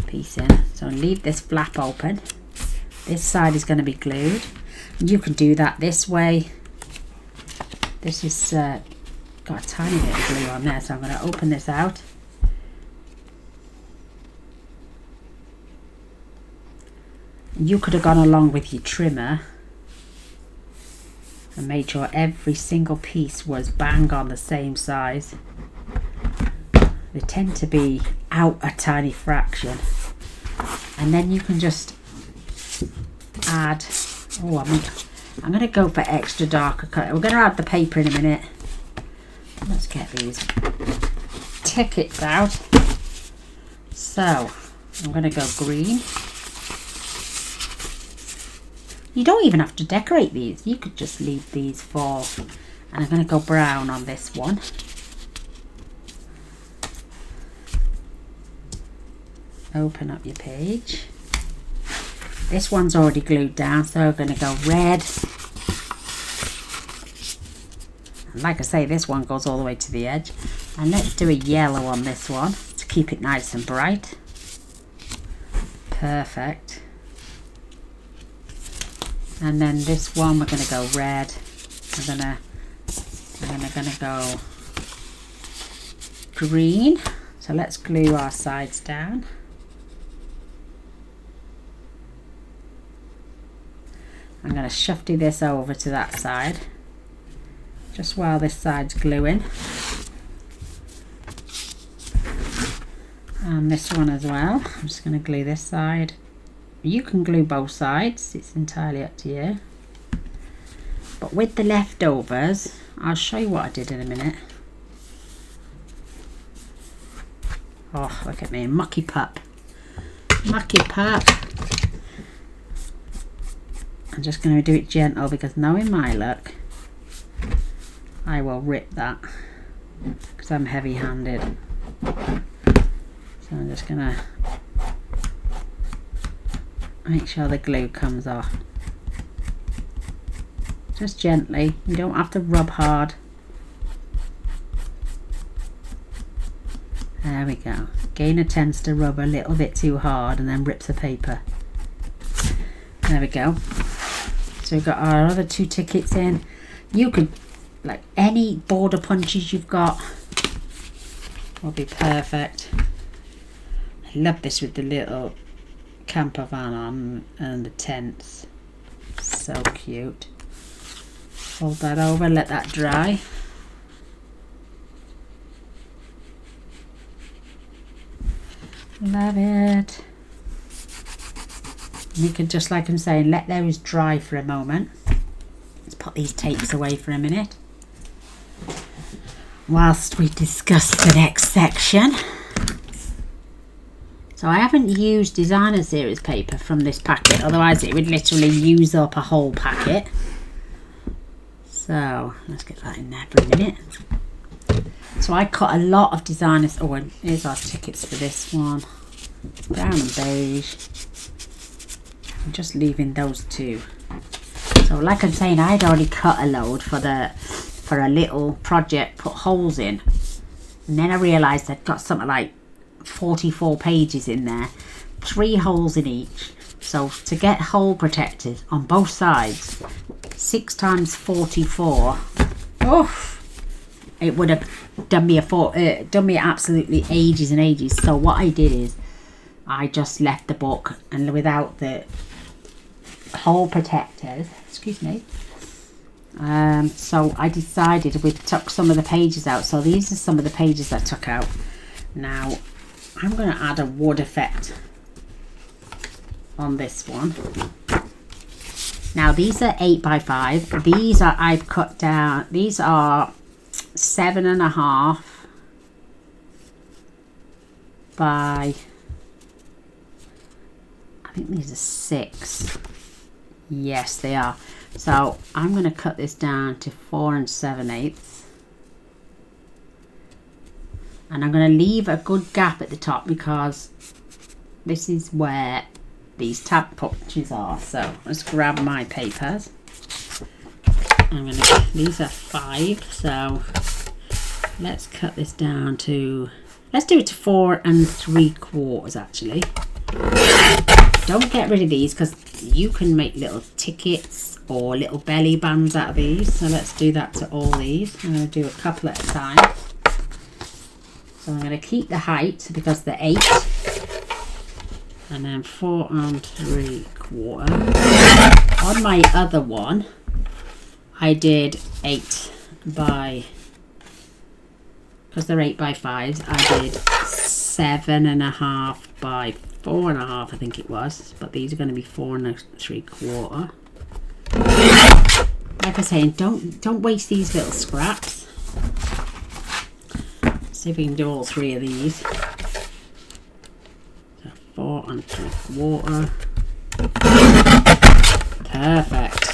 piece in. So leave this flap open. This side is going to be glued. You can do that this way. This is got a tiny bit of glue on there, so I'm going to open this out. You could have gone along with your trimmer and made sure every single piece was bang on the same size. They tend to be out a tiny fraction, and then you can just add, oh, I'm going to go for extra darker colour. We're going to add the paper in a minute. Let's get these tickets out. So I'm going to go green. You don't even have to decorate these. You could just leave these for, and I'm going to go brown on this one. Open up your page. This one's already glued down, so we're going to go red. And like I say, this one goes all the way to the edge. And let's do a yellow on this one to keep it nice and bright. Perfect. And then this one we're going to go red. I'm going to go green. So let's glue our sides down. I'm going to shufty this over to that side, just while this side's gluing. And this one as well. I'm just going to glue this side. You can glue both sides, it's entirely up to you. But with the leftovers, I'll show you what I did in a minute. Oh, look at me, mucky pup. Mucky pup. I'm just going to do it gentle because knowing my luck, I will rip that because I'm heavy-handed. So I'm just going to make sure the glue comes off. Just gently, you don't have to rub hard. There we go. Gaynor tends to rub a little bit too hard and then rips the paper. There we go. So we've got our other 2 tickets in. You could, like, any border punches you've got will be perfect. I love this with the little camper van on and the tents. So cute. Fold that over, let that dry. Love it. You can just, like I'm saying, let those dry for a moment. Let's put these tapes away for a minute whilst we discuss the next section. So I haven't used designer series paper from this packet, otherwise it would literally use up a whole packet. So let's get that in there for a minute. So I cut a lot of designers. Oh, and here's our tickets for this one. Brown and beige. I'm just leaving those 2. So like I'm saying, I'd already cut a load for a little project, put holes in. And then I realised I'd got something like 44 pages in there. 3 holes in each. So to get hole protectors on both sides, 6 times 44. Oh, it would have done me absolutely ages and ages. So what I did is I just left the book, and without the hole protectors, excuse me. So I decided we took some of the pages out. So these are some of the pages I took out. Now I'm going to add a wood effect on this one. Now these are 8x5. These are, I've cut down, these are 7.5 by, I think these are 6. Yes, they are. So I'm going to cut this down to 4 7/8. And I'm going to leave a good gap at the top because this is where these tab punches are. So let's grab my papers. These are 5, so let's cut this down to, let's do it to 4 3/4 actually. Don't get rid of these because you can make little tickets or little belly bands out of these. So let's do that to all these. I'm going to do a couple at a time. So I'm going to keep the height because they're 8. And then 4 3/4. On my other one, I did 8 by, because they're 8x5s, I did 7.5 by 4.5, I think it was. But these are going to be 4 3/4. Like I was saying, don't waste these little scraps. Let's see if we can do all 3 of these. 4 3/4. Perfect.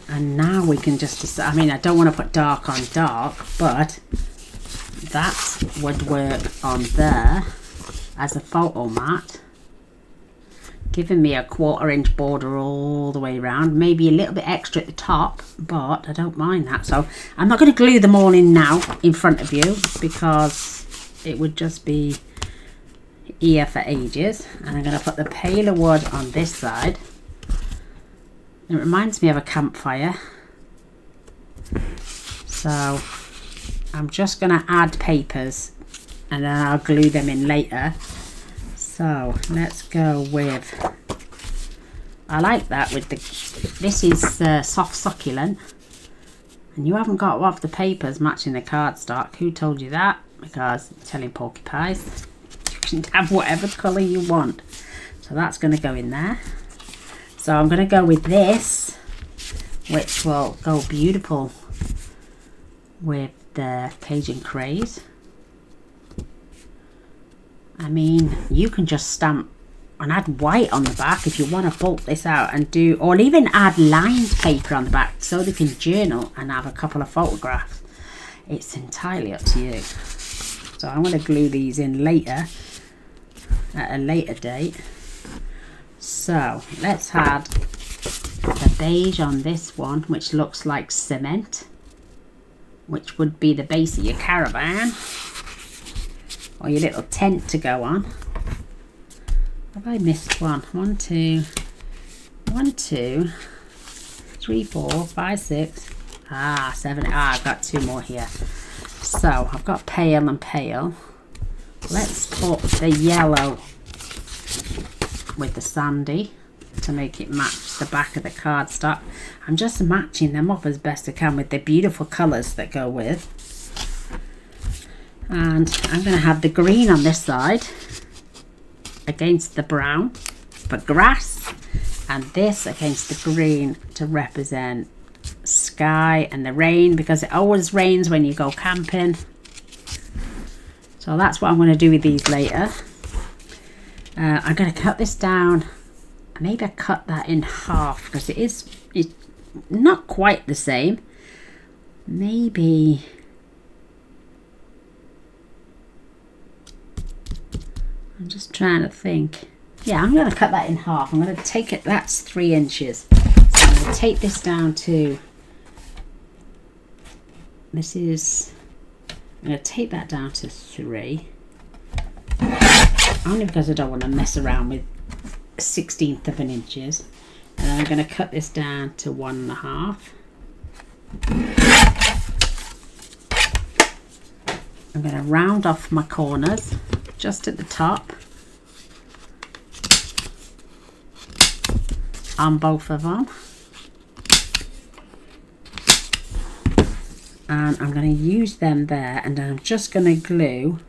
And now we can just decide, I mean, I don't want to put dark on dark, but that would work on there as a photo mat, giving me a 1/4 inch border all the way around, maybe a little bit extra at the top, but I don't mind that. So I'm not going to glue them all in now in front of you because it would just be here for ages. And I'm going to put the paler wood on this side. It reminds me of a campfire, so I'm just going to add papers and then I'll glue them in later. So let's go with, I like that with the, this is soft succulent, and you haven't got one of the papers matching the cardstock. Who told you that? Because I'm telling porcupines, you can have whatever colour you want. So that's going to go in there. So I'm going to go with this, which will go beautiful with the Cajun Craze. I mean, you can just stamp and add white on the back if you want to bulk this out and do, or even add lined paper on the back so they can journal and have a couple of photographs. It's entirely up to you. So I'm going to glue these in later, at a later date. So let's add the beige on this one, which looks like cement, which would be the base of your caravan or your little tent to go on. Have I missed one? 1, 2, 1, 2, 3, 4, 5, 6, 7. I've got 2 more here. So I've got pale and pale. Let's put the yellow with the sandy to make it match the back of the cardstock. I'm just matching them up as best I can with the beautiful colours that go with. And I'm going to have the green on this side against the brown for grass, and this against the green to represent sky and the rain, because it always rains when you go camping. So that's what I'm going to do with these later. I'm going to cut this down. Maybe I cut that in half because it's not quite the same. Maybe I'm just trying to think. Yeah, I'm going to cut that in half. I'm going to take it, that's 3 inches. So I'm going to take this down to, I'm going to take that down to 3. Only because I don't want to mess around with 1/16 of an inches. And then I'm going to cut this down to 1.5. I'm going to round off my corners just at the top on both of them, and I'm going to use them there, and then I'm just going to glue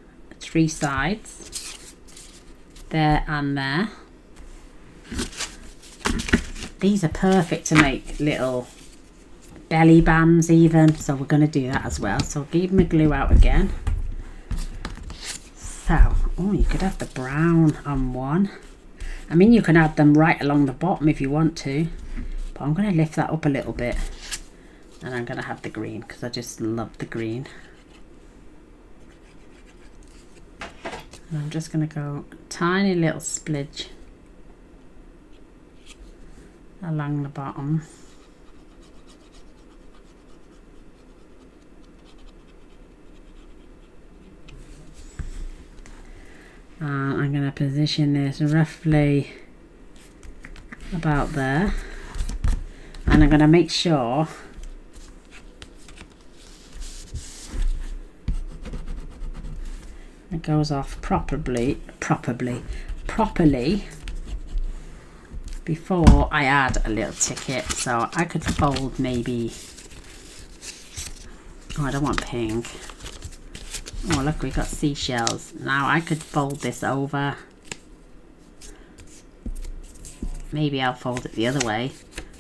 3 sides there and there. These are perfect to make little belly bands even, so we're going to do that as well. So I'll give my glue out again. So, oh, you could have the brown on one. I mean, you can add them right along the bottom if you want to, but I'm going to lift that up a little bit, and I'm going to have the green because I just love the green. And I'm just going to go a tiny little splidge along the bottom. I'm going to position this roughly about there, and I'm going to make sure it goes off properly before I add a little ticket. So I could fold maybe, oh, I don't want pink. Oh, look, we got seashells. Now I could fold this over. Maybe I'll fold it the other way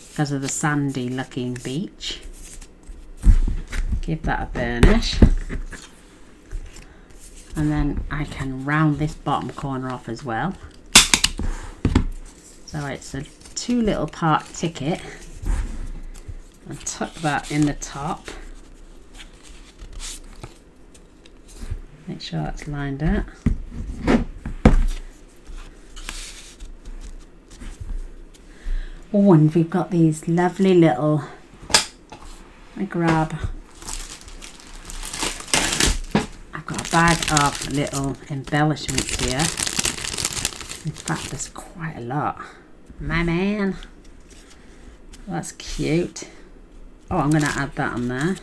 because of the sandy looking beach. Give that a burnish. And then I can round this bottom corner off as well. So it's a 2 little part ticket. And tuck that in the top. Make sure that's lined up. Oh, and we've got these lovely little, I've got a bag of little embellishments here. In fact, there's quite a lot. My man. That's cute. Oh, I'm going to add that on there.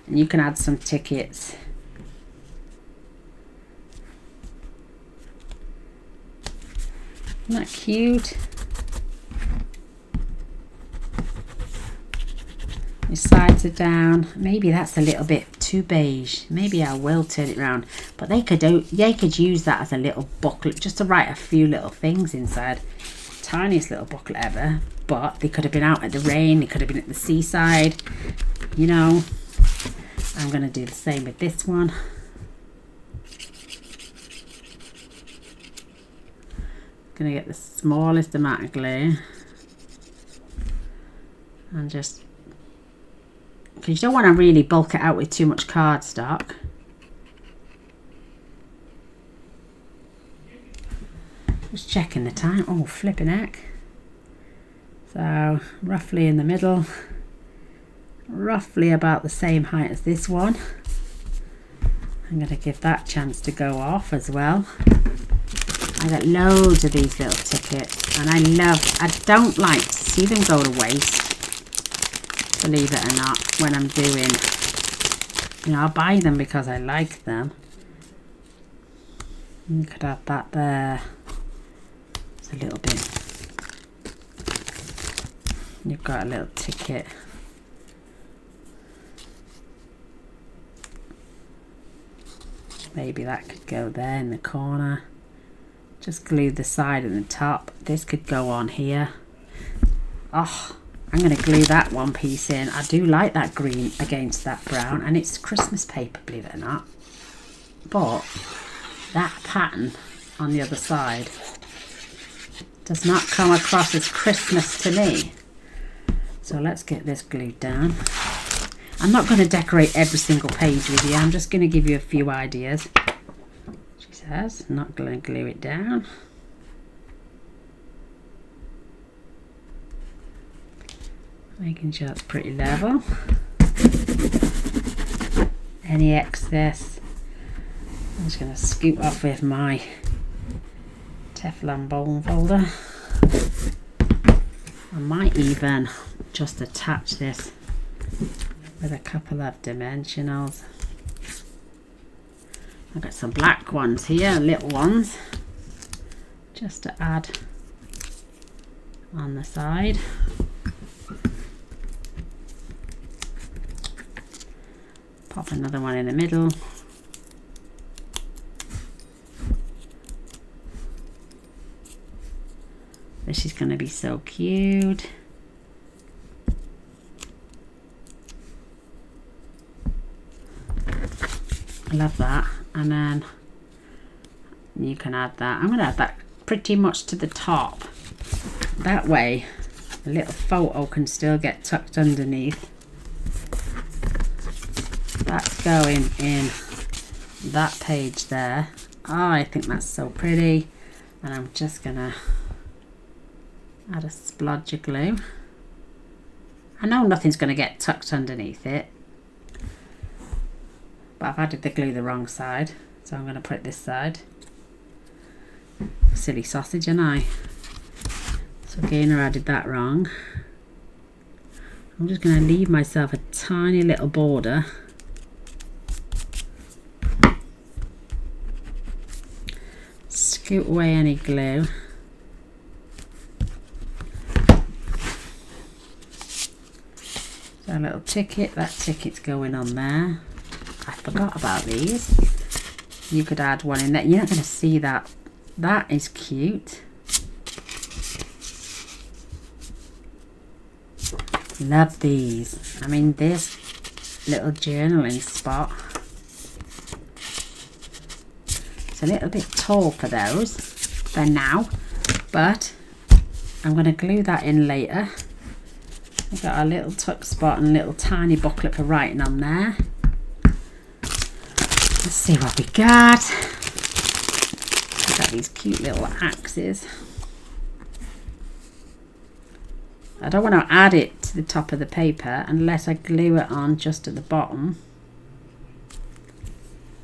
And you can add some tickets. Isn't that cute? Your sides are down. Maybe that's a little bit too beige. Maybe I will turn it around. But they could use that as a little booklet, just to write a few little things inside. Tiniest little booklet ever. But they could have been out at the rain. They could have been at the seaside. You know. I'm going to do the same with this one. Gonna get the smallest amount of glue and just, because you don't want to really bulk it out with too much cardstock. Just checking the time. Oh, flipping heck. So roughly in the middle, roughly about the same height as this one. I'm going to give that chance to go off as well. I got loads of these little tickets and I don't like to see them go to waste, believe it or not, when I'm doing, you know, I'll buy them because I like them. You could have that there. It's a little bit. You've got a little ticket. Maybe that could go there in the corner. Just glue the side and the top. This could go on here. Oh, I'm going to glue that one piece in. I do like that green against that brown, and it's Christmas paper, believe it or not. But that pattern on the other side does not come across as Christmas to me. So let's get this glued down. I'm not going to decorate every single page with you. I'm just going to give you a few ideas. She says, not going to glue it down. Making sure it's pretty level. Any excess, I'm just going to scoop off with my Teflon bone folder. I might even just attach this with a couple of dimensionals. I've got some black ones here, little ones, just to add on the side. Pop another one in the middle. This is going to be so cute. I love that. And then you can add that. I'm going to add that pretty much to the top. That way a little photo can still get tucked underneath. That's going in that page there. Oh, I think that's so pretty. And I'm just going to add a splodge of glue. I know nothing's going to get tucked underneath it, but I've added the glue the wrong side, so I'm going to put it this side. Silly sausage, and I. So Gaynor added that wrong. I'm just going to leave myself a tiny little border. Scoot away any glue. So a little ticket, that ticket's going on there. I forgot about these. You could add one in there. You're not going to see that. That is cute. Love these. I mean, this little journaling spot. It's a little bit tall for those for now, but I'm going to glue that in later. We've got a little tuck spot and a little tiny booklet for writing on there. Let's see what we got. We've got these cute little axes. I don't want to add it to the top of the paper unless I glue it on just at the bottom.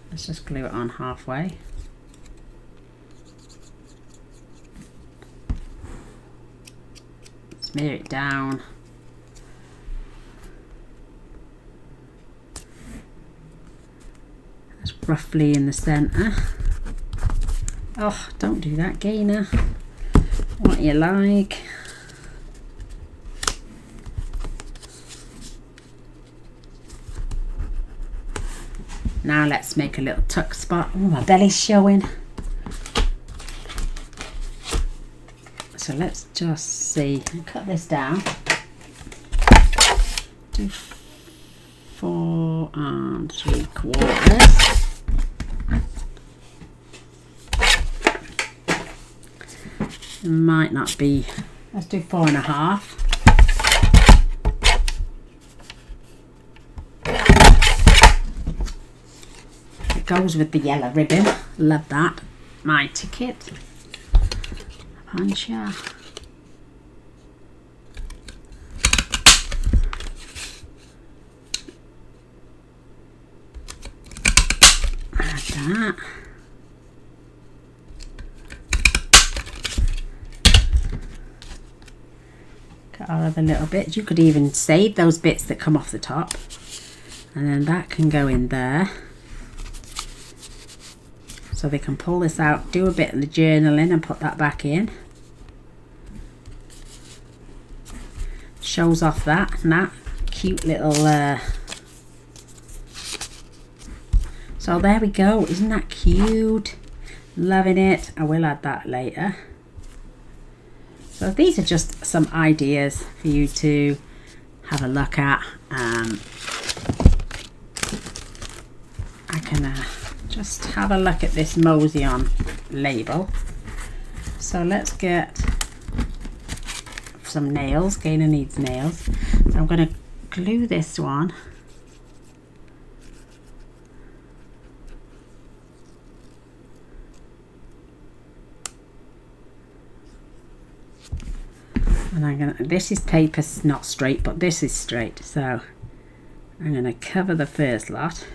Let's just glue it on halfway. Smear it down. That's roughly in the centre. Oh, don't do that, Gaynor. What you like. Now let's make a little tuck spot. Oh, my belly's showing. So let's just see. Cut this down. Do 4 3/4. It might not be. Let's do 4.5. It goes with the yellow ribbon. Love that. My ticket. Puncher. Add that. Cut all of the little bits. You could even save those bits that come off the top, and then that can go in there. So they can pull this out, do a bit of the journaling and put that back in. Shows off that and that cute little so there we go. Isn't that cute? Loving it. I will add that later. So these are just some ideas for you to have a look at. I can just have a look at this Mosey On label. So let's get some nails. Gaynor needs nails. So I'm going to glue this one. And I'm going to, this is paper not straight, but this is straight. So I'm going to cover the first lot.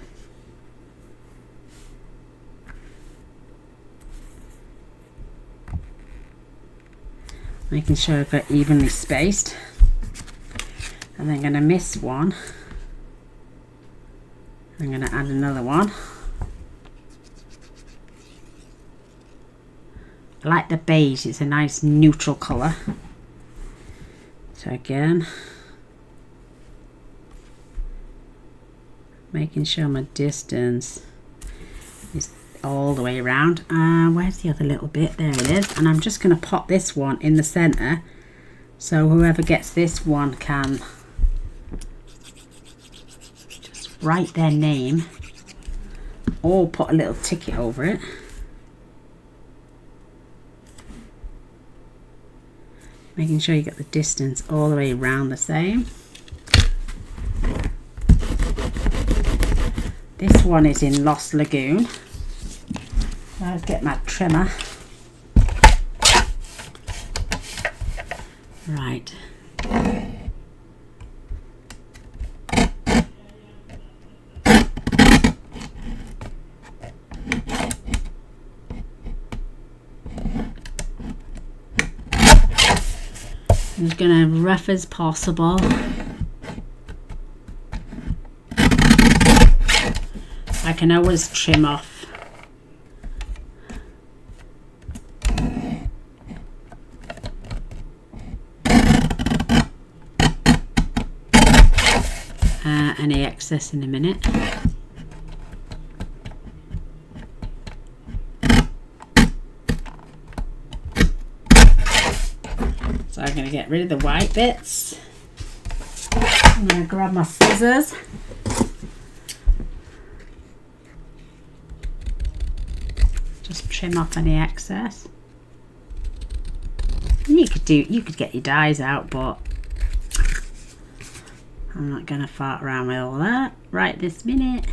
Making sure I've got evenly spaced. And then I'm going to miss one. I'm going to add another one. I like the beige, it's a nice neutral colour. So again, making sure my distance is all the way around. Where's the other little bit? There it is. And I'm just going to pop this one in the centre, so whoever gets this one can just write their name or put a little ticket over it. Making sure you get the distance all the way around the same. This one is in Lost Lagoon. Let's get my trimmer. Right. I'm just going to rough as possible. I can always trim off. Any excess in a minute. So I'm going to get rid of the white bits. I'm going to grab my scissors. Just trim off any excess. And you could get your dies out, but I'm not going to fart around with all that right this minute.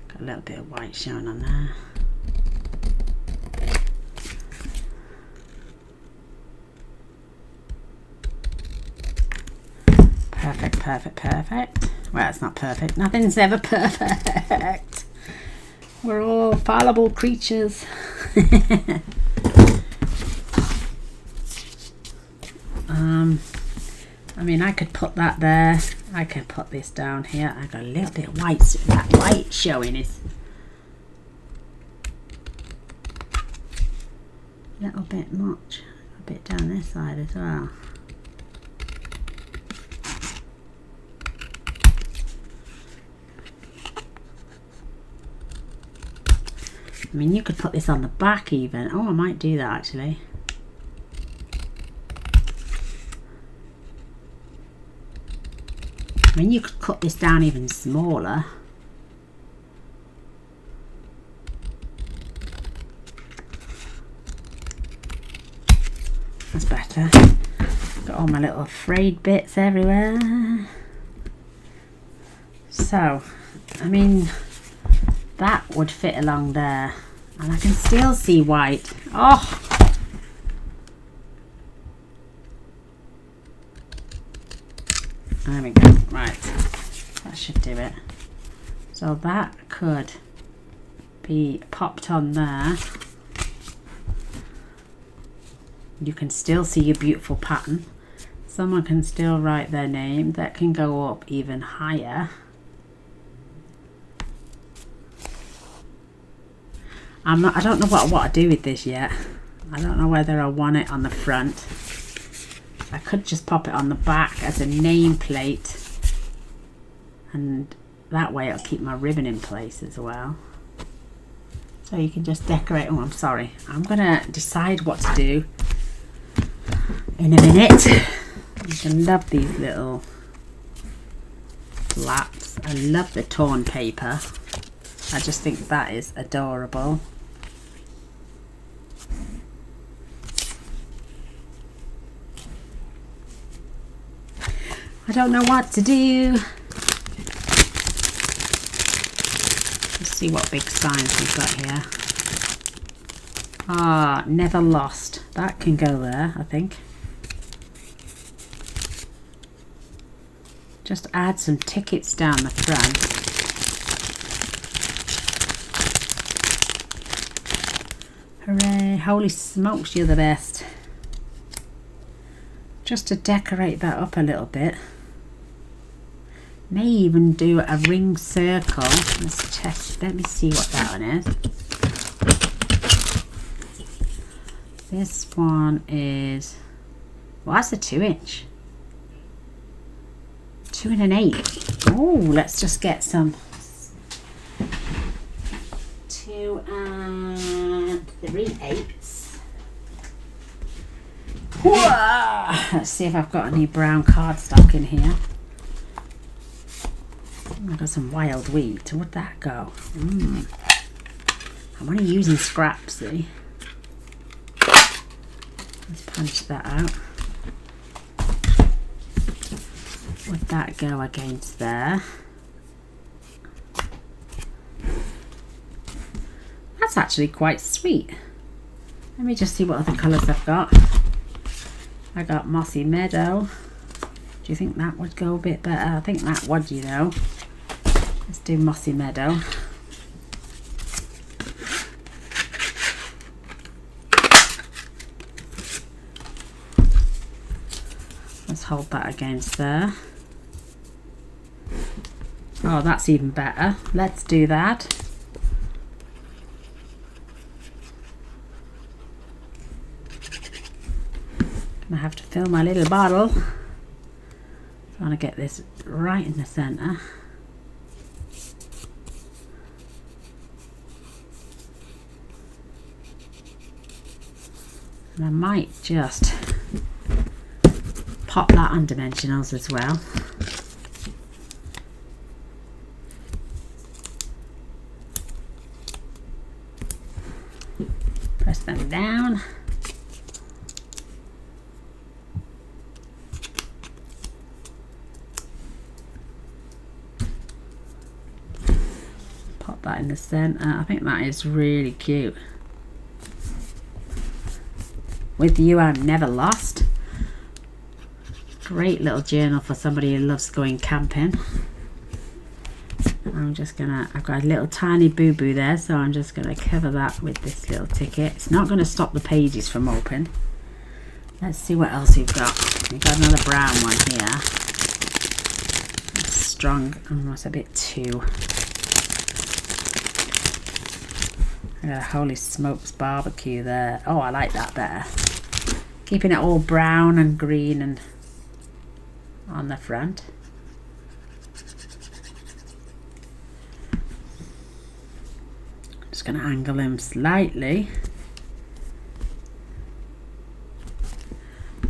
Got a little bit of white showing on there. Perfect, perfect, perfect. Well, it's not perfect. Nothing's ever perfect. We're all fallible creatures. I mean, I could put that there. I could put this down here. I got a little bit of white. That white showing is a little bit much. A bit down this side as well. I mean, you could put this on the back even. Oh, I might do that actually. I mean, you could cut this down even smaller. better. Got all my little frayed bits everywhere. So, I mean, that would fit along there. And I can still see white. Oh! There we go. Right. That should do it. So that could be popped on there. You can still see your beautiful pattern. Someone can still write their name. That can go up even higher. I don't know what I want to do with this yet. I don't know whether I want it on the front. I could just pop it on the back as a nameplate, and that way it'll keep my ribbon in place as well. So you can just decorate. Oh, I'm sorry. I'm gonna decide what to do in a minute. I love these little flaps. I love the torn paper. I just think that is adorable. I don't know what to do. Let's see what big signs we've got here. Ah, never lost. That can go there, I think. Just add some tickets down the front. Hooray, holy smokes, you're the best. Just to decorate that up a little bit. May even do a ring circle. Let's test. Let me see what that one is. This one is, well, that's a 2-inch. 2 and an 8. Oh, let's just get some 2 and 3/8. Let's see if I've got any brown cardstock in here. I've got some wild wheat. Would that go? I'm only using scraps, see? Let's punch that out. Would that go against there? That's actually quite sweet. Let me just see what other colours I've got. I got Mossy Meadow. Do you think that would go a bit better? I think that would, you know. Let's do Mossy Meadow. Let's hold that against there. Oh, that's even better. Let's do that. I have to fill my little bottle. I want to get this right in the center. And I might just pop that on dimensionals as well. Press them down. Pop that in the center. I think that is really cute. With you, I'm never lost. Great little journal for somebody who loves going camping. I'm just gonna, I've got a little tiny boo-boo there, so I'm just gonna cover that with this little ticket. It's not gonna stop the pages from open. Let's see what else we've got. We've got another brown one here. That's strong, almost a bit too. I got a Holy Smokes barbecue there. Oh, I like that better. Keeping it all brown and green and on the front. Just going to angle him slightly.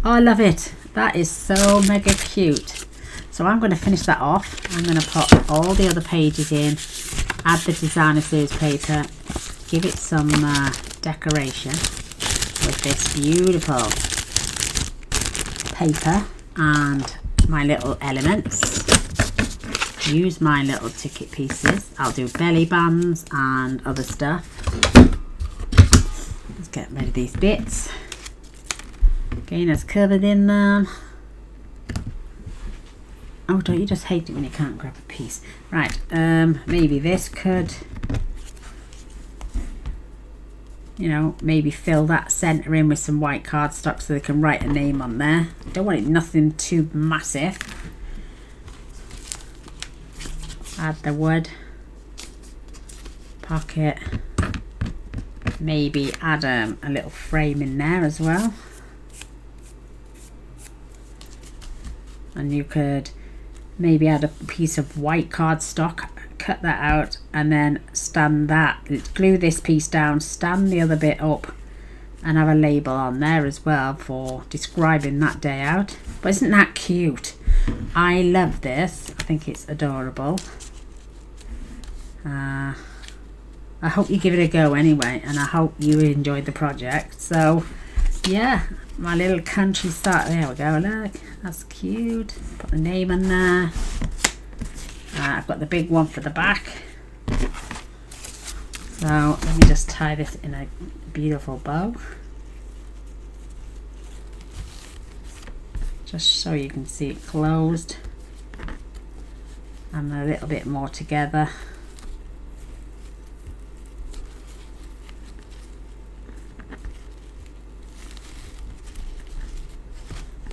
Oh, I love it. That is so mega cute. So I'm going to finish that off. I'm going to pop all the other pages in, add the designer series paper, give it some decoration with this beautiful paper and my little elements. Use my little ticket pieces. I'll do belly bands and other stuff. Let's get rid of these bits. Gaynor's covered in them. Oh, don't you just hate it when you can't grab a piece? Right, maybe this could, you know, maybe fill that centre in with some white cardstock so they can write a name on there. Don't want it nothing too massive. Add the wood. Pocket. Maybe add a little frame in there as well. And you could maybe add a piece of white cardstock, cut that out, and then stand that, glue this piece down, stand the other bit up, and have a label on there as well for describing that day out. But isn't that cute? I love this. I think it's adorable. I hope you give it a go anyway, and I hope you enjoyed the project. So yeah, my little country start. There we go, look, that's cute. Put the name in there. I've got the big one for the back. So let me just tie this in a beautiful bow, just so you can see it closed and a little bit more together.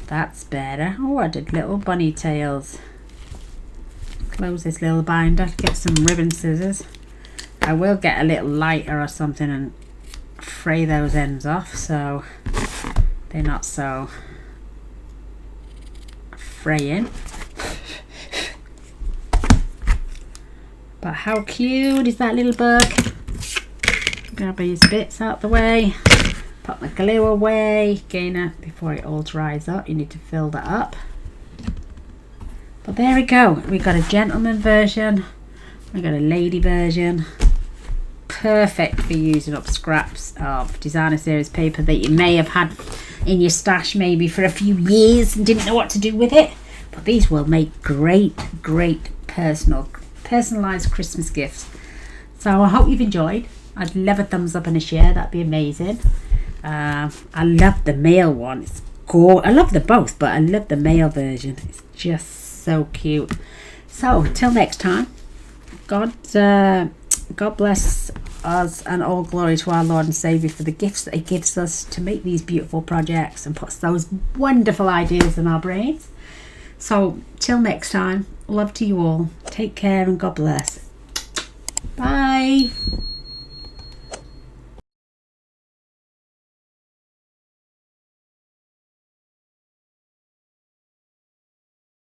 That's better. Oh, I did little bunny tails. Close this little binder, get some ribbon scissors. I will get a little lighter or something and fray those ends off so they're not so fraying. But how cute is that little bug? Grab these bits out the way. Put my glue away. Gaynor, before it all dries up, you need to fill that up. But there we go. We got a gentleman version. We got a lady version. Perfect for using up scraps of designer series paper that you may have had in your stash maybe for a few years and didn't know what to do with it. But these will make great personalized Christmas gifts. So I hope you've enjoyed. I'd love a thumbs up and a share. That'd be amazing. I love the male one. It's gorgeous. I love the both, but I love the male version. It's just so cute. So till next time, God bless us, and all glory to our Lord and Saviour for the gifts that He gives us to make these beautiful projects and puts those wonderful ideas in our brains. So till next time, love to you all. Take care and God bless. Bye.